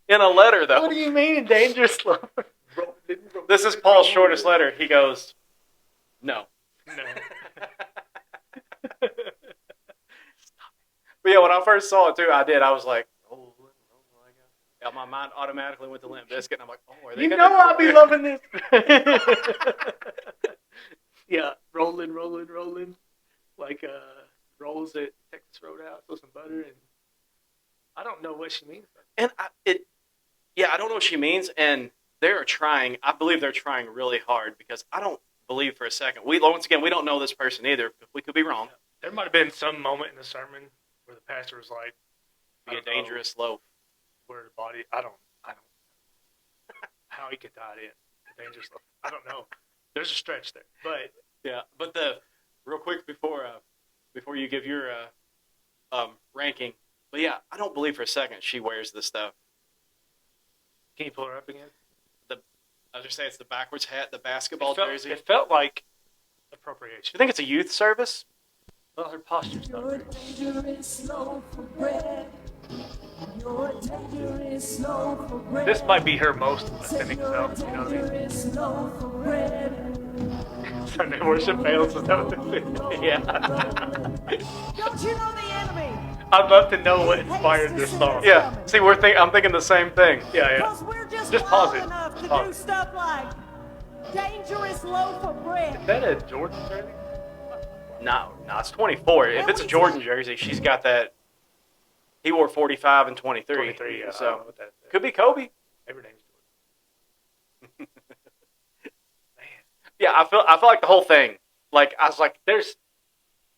In a letter, though. What do you mean dangerous love? This is Paul's shortest letter. He goes, no. No. But yeah, when I first saw it too, I was like, oh my god. Yeah, my mind automatically went to Limp Bizkit, and I'm like, oh, are they gonna... I'll be loving this. Yeah, rolling, like rolls at Texas Roadhouse with some butter, and I don't know what she means. And I don't know what she means, and they're trying. I believe they're trying really hard because I don't believe for a second. Once again, we don't know this person either. We could be wrong. There might have been some moment in the sermon where the pastor was like, be a don't know. dangerous loaf. Where the body, I don't how he could tie it in. Dangerous. I don't know. There's a stretch there, but Yeah, but real quick before you give your ranking, but yeah, I don't believe for a second she wears this stuff. can you pull her up again? I was just say it's the backwards hat, the basketball jersey. It felt like appropriation. You think it's a youth service? Well, her posture's not You're a great. dangerous loaf of bread. You're a dangerous loaf of bread. This might be her most Say authentic you're self. a You know what I mean? dangerous loaf of bread. Sunday worship fails. Is that what this is? Yeah. Don't you know the enemy? I'd love to know what inspired this song. Yeah. See, I'm thinking the same thing. Yeah. Because we're just pause wild it. enough to Pause do it. stuff like dangerous loaf of bread. Is that a Jordan jersey? No, it's 24. If it's a Jordan jersey, she's got that. He wore 45 and 23. 23. Yeah. I don't know So what that is. could be Kobe. Every name's Jordan. Man. Yeah, I feel like the whole thing. Like I was like, There's,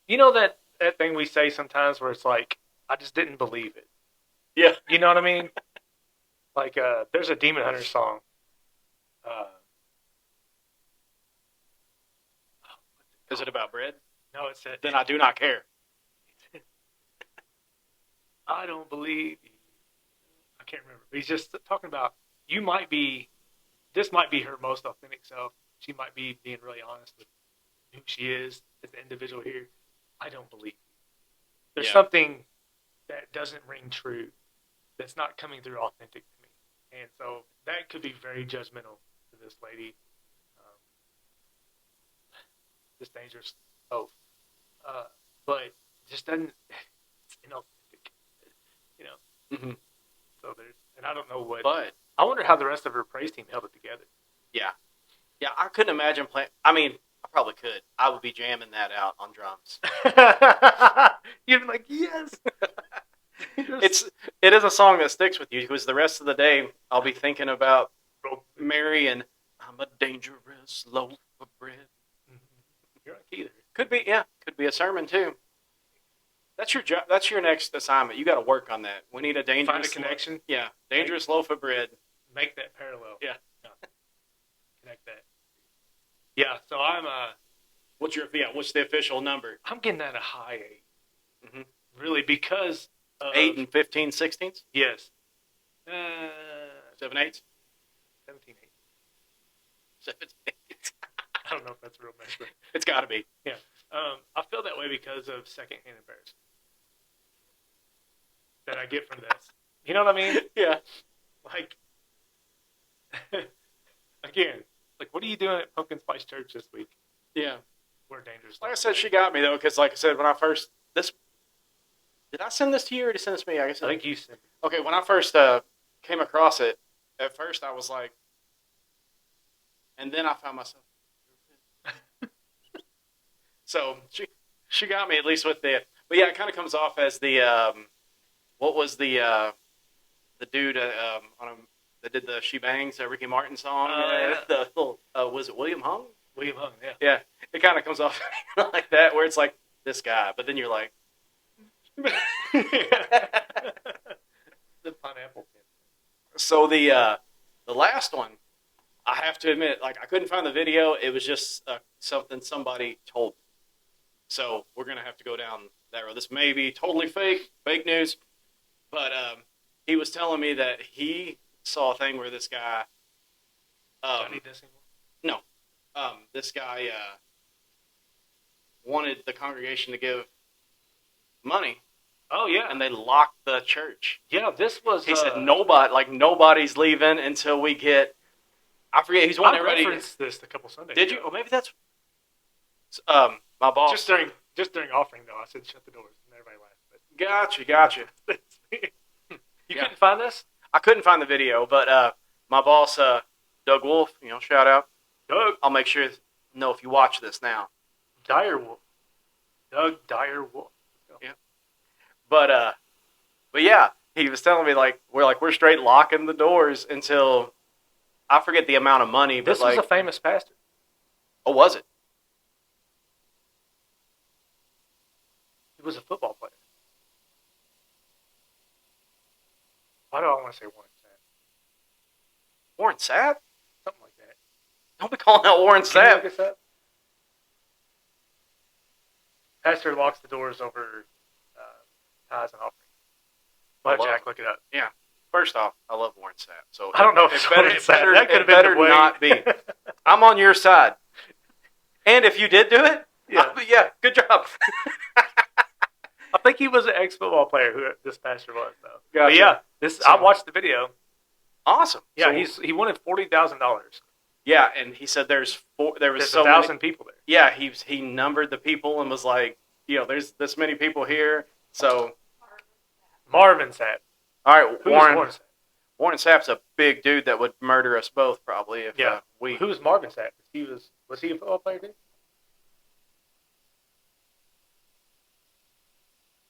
you know that thing we say sometimes where it's like, I just didn't believe it. yeah, You know what I mean? Like, there's a Demon Hunter song. is it about bread? No, it said, Then I do not care. I don't believe you. I can't remember. He's just talking about, this might be her most authentic self. She might be being really honest with who she is as an individual here. I don't believe you. There's Yeah. something that doesn't ring true, that's not coming through authentic to me. And so that could be very judgmental to this lady. This dangerous oath. But just doesn't, it's inauthentic. You know? Mm-hmm. So there's, and I don't know what, But I wonder how the rest of her praise team held it together. yeah, I couldn't imagine playing. I mean, I probably could. I would be jamming that out on drums. You'd be like, yes. It is a song that sticks with you because the rest of the day I'll be thinking about Mary and I'm a dangerous loaf of bread. You're on key there. Could be a sermon too. That's your job. That's your next assignment. You got to work on that. We need a dangerous Find a connection. Yeah, dangerous loaf of bread. Make that parallel. Yeah. Connect that. Yeah. So What's the official number? I'm getting at a high 8. Mhm. Really, because of, 8 and 15 sixteenths? Yes. 7 eighths? 17 8. 7 eighths. I don't know if that's a real measure. It's got to be. Yeah. I feel that way because of secondhand embarrassment that I get from this. You know what I mean? Yeah. Like, again, like, what are you doing at Pumpkin Spice Church this week? Yeah. We're dangerous. Like I said, she got me though, because like I said, when I first did I send this to you or did you send this to me? I guess I think you said. okay. When I first came across it, at first I was like, and then I found myself. So she got me at least with the, but yeah, it kind of comes off as the what was the dude on that did the She Bangs, Ricky Martin song? Yeah. The little was it William Hung? William Hung, yeah. Yeah, it kind of comes off like that, where it's like this guy, but then you're like, The pineapple pin. so the last one, I have to admit, like I couldn't find the video. It was just something somebody told me. So we're gonna have to go down that road. This may be totally fake news, but he was telling me that he saw a thing where this guy, Johnny Dissing. this guy wanted the congregation to give money, Oh yeah, and they locked the church. yeah. This was. He said nobody's leaving until we get. I forget. He's I wanting everybody. referenced this a couple Sundays. Did you? ago. Or maybe that's. My boss. Just during offering though, I said shut the doors, and everybody laughed. Gotcha. But you Yeah. couldn't find this, I couldn't find the video, but my boss, Doug Wolf, shout out. Doug I'll make sure know if you watch this now. Direwolf. Doug Direwolf. But yeah, he was telling me we're straight locking the doors until I forget the amount of money, but This was a famous pastor. oh, was it? He was a football player. Why do I want to say Warren Sapp? Warren Sapp? Something like that. Don't be calling out Warren Can you Sapp. look this up? Pastor locks the doors over tithes and offerings. Let I love Jack look it up. First off, I love Warren Sapp. So I don't know if it it's better, Warren it Sapp. better, That could have it been better the way. not be. I'm on your side. And if you did do it, Yeah. good job. I think he was an ex-football player who this pastor was, though. Gotcha. But yeah, I watched the video. Awesome. Yeah, So- he wanted $40,000. Yeah, and he said there was There's so 1,000 many. people there. Yeah, he numbered the people and was like, there's this many people here. So Marvin Sapp. all right, Who's Warren Warren Sapp? Warren Sapp's a big dude that would murder us both probably if Yeah. we. Who's Marvin Sapp? Was he a football player too?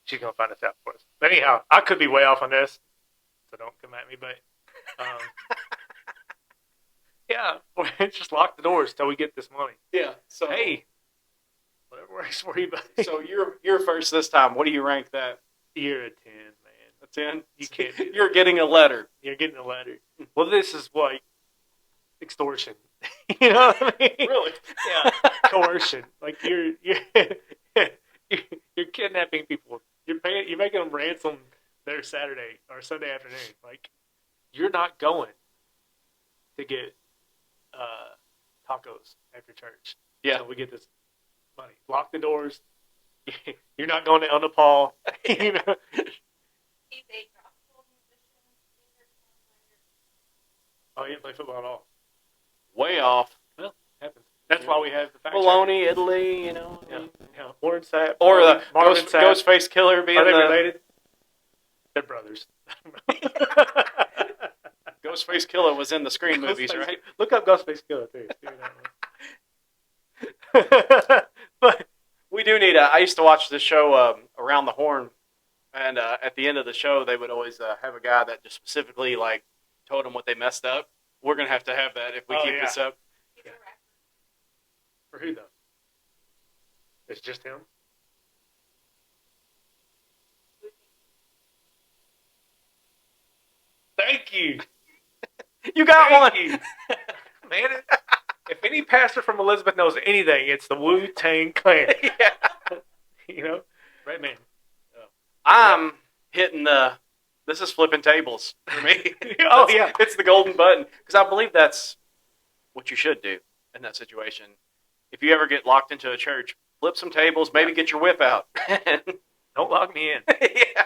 She's gonna find us out for us. But anyhow, I could be way off on this, so don't come at me. But yeah, just lock the doors till we get this money. Yeah. So Hey, whatever works for you, buddy. so you're first this time. What do you rank that? You're a 10, man. A 10? You can't do that. You're getting a letter. You're getting a letter. Well, this is like extortion. You know what I mean? Really? Yeah, coercion. Like you're kidnapping people. You're making them ransom their Saturday or Sunday afternoon. Like you're not going to get tacos after church. Yeah. So we get this money. Lock the doors. You're not going to El Nepal. You know? He's a gospel musician, singer, songwriter. Oh, you didn't play football at all. Way off. Happens. That's why we have the fact check. Bologna, Italy, Yeah. Warren Sapp. Or the Marvin Sapp. Ghostface Killer being Are they the related? They're brothers. Ghostface Killer was in the Scream movies, Ghostface- right? Look up Ghostface Killer too. But We do need I used to watch the show Around the Horn, and at the end of the show, they would always have a guy that just specifically like told them what they messed up. We're gonna have that if we Oh, keep yeah. this up. He's a rapper. for who though? It's just him. Thank you. You got one. Thank you. Man, if any pastor from Elizabeth knows anything, it's the Wu-Tang Clan. Yeah. You know? Right, man. I'm hitting the. This is flipping tables for me. Oh, That's- yeah. it's the golden button because I believe that's what you should do in that situation. If you ever get locked into a church, flip some tables, maybe get your whip out. Don't lock me in. Yeah.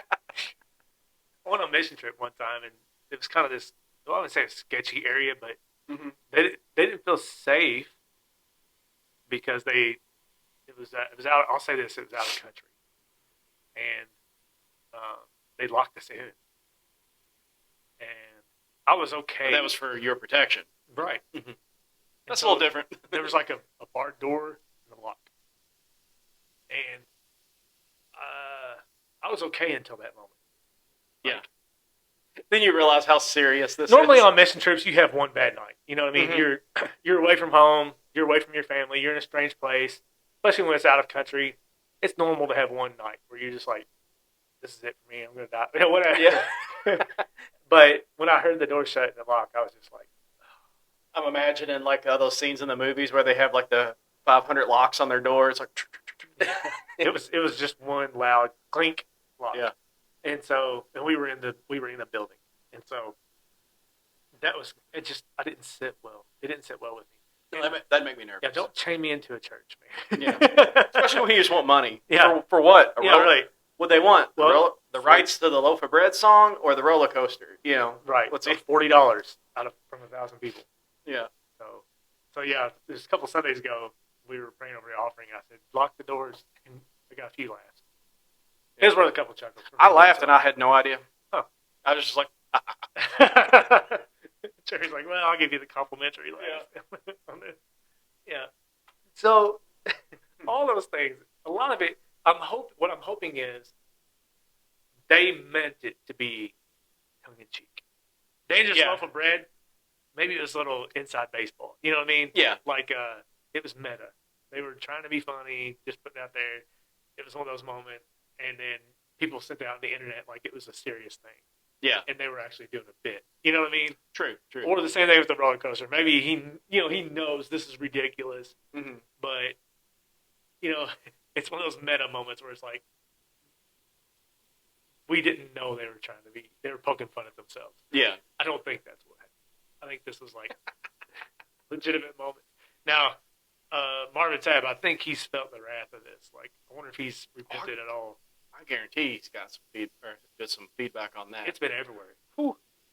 I went on a mission trip one time, and it was kind of this, well, I wouldn't say a sketchy area, but Mhm. they didn't feel safe because it was out. I'll say this: it was out of country, and they locked us in, and I was okay. That was for your protection. right. Mhm. And That's so a little different. There was like a bar door and a lock, and I was okay until that moment. Yeah. Then you realize how serious this Normally is. on mission trips, you have one bad night. You know what I mean? Mhm. You're away from home. You're away from your family. You're in a strange place, especially when it's out of country. It's normal to have one night where you're just like, "This is it for me. I'm gonna die." You know, whatever. Yeah. But when I heard the door shut and the lock, I was just like, I'm imagining like those scenes in the movies where they have like the 500 locks on their door. It's like, it was just one loud clink lock. Yeah. And so, and we were in the building, and so that was it. Just I didn't sit well. It didn't sit well with me. And, that'd make me nervous. yeah, don't chain me into a church, man. Yeah. Especially when you just want money. Yeah. For what? Yeah, right. What they want? Well, the rights to the loaf of bread song or the roller coaster? You know. Right. What's So it? $40 from 1,000 people. Yeah. So yeah, there's a couple Sundays ago we were praying over the offering. I said, lock the doors, and I got a few laughs. It was worth a couple chuckles. I laughed and I had no idea. Huh. I was just like, Jerry's like, well, I'll give you the complimentary laugh. On this. Yeah. So all those things, a lot of it, what I'm hoping is they meant it to be tongue in cheek. Dangerous Yeah. loaf of bread. Maybe it was a little inside baseball. You know what I mean? yeah. Like it was meta. They were trying to be funny, just putting it out there. It was one of those moments, and then people sent it out on the internet like it was a serious thing. Yeah. and they were actually doing a bit. You know what I mean? True. True. Or the same thing with the roller coaster. Maybe he knows this is ridiculous, Mhm. but it's one of those meta moments where it's like we didn't know they were poking fun at themselves. Yeah. I don't think that's what happened. I think this was like legitimate moment. Now, Marvin Tabb, I think he's felt the wrath of this. Like, I wonder if he's repented at all. I guarantee he's got some feedback on that. It's been everywhere.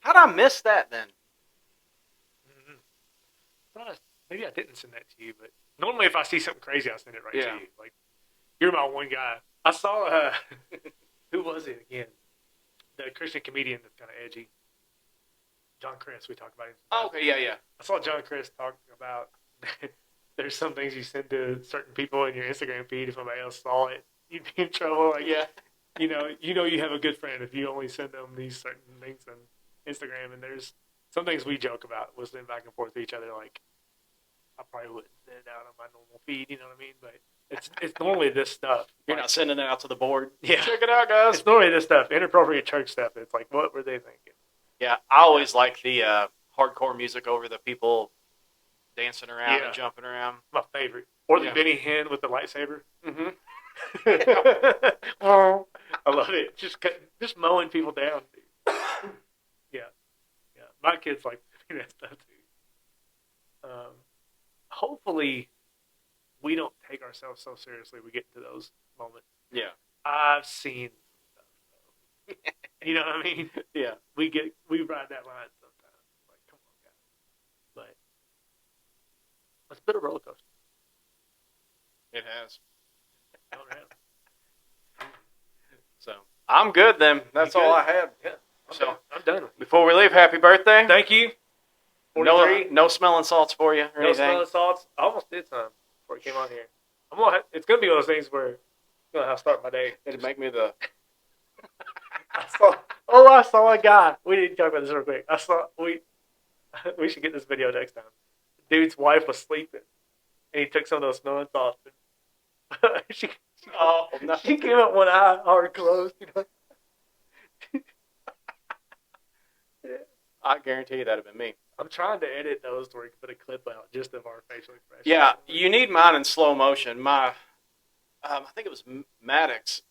How'd I miss that then? Maybe I didn't send that to you, but normally if I see something crazy, I send it right Yeah. to you. Like, you're my one guy. I saw, who was it again? The Christian comedian that's kind of edgy. John Chris, we talked about him. Oh, okay. Yeah. Yeah. I saw John Chris talking about there's some things you send to certain people in your Instagram feed. If somebody else saw it, you'd be in trouble. Like, Yeah. you have a good friend if you only send them these certain things on Instagram. And there's some things we joke about. We'll send back and forth to each other. Like, I probably wouldn't send it out on my normal feed. You know what I mean? But it's normally this stuff. You're Like, not sending it out to the board. Yeah. Check it out, guys. it's normally this stuff. Inappropriate church stuff. It's like, what were they thinking? Yeah. I always like the hardcore music over the people dancing around Yeah. and jumping around. My favorite. Or the Yeah. Benny Hinn with the lightsaber. Mm-hmm. I love it. Just mowing people down. Dude. Yeah. My kids like that stuff too. Hopefully, we don't take ourselves so seriously. We get into those moments. Yeah. I've seen stuff. Though. You know what I mean? Yeah. We ride that line sometimes. Like, come on, guys. But let's build a roller coaster. It has. Go around. So I'm good then. That's You all good? I had. Yeah. So I'm done with you. before we leave, happy birthday. Thank you. No, 43. no smelling salts for you or No anything. smelling salts. I almost did some before I came on here. It's gonna be one of those things where I'm gonna have to start my day. It'd make me the. I saw a guy. We need to talk about this real quick. We should get this video next time. Dude's wife was sleeping, and he took some of those smelling salts. And she Oh no. she came up one eye hard closed. I guarantee you that'd have been me. I'm trying to edit those to where we can put a clip out just of our facial expressions. Yeah, you need mine in slow motion. I think it was Maddox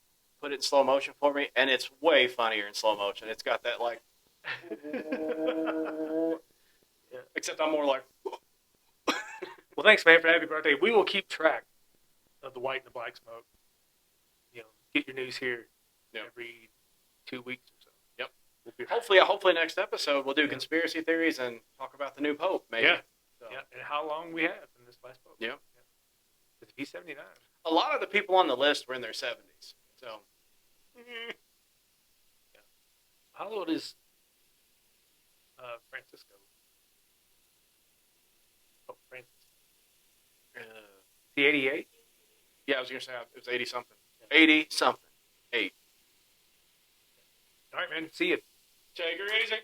put it in slow motion for me, and it's way funnier in slow motion. It's got that like, except I'm more like, Well, thanks, man, for happy birthday. We will keep track of the white and the black smoke. Get your news here every 2 weeks or so. Yep. We'll be hopefully next episode we'll do conspiracy theories and talk about the new pope, maybe. Yeah. So, Yeah, and how long we have in this last pope. Yep. Because he's 79. a lot of the people on the list were in their 70s. So, How old is Francisco? Pope Francis. The 88? yeah, I was going to say it was 80 something. 80 something. 8. All right, man. See you. Take her easy.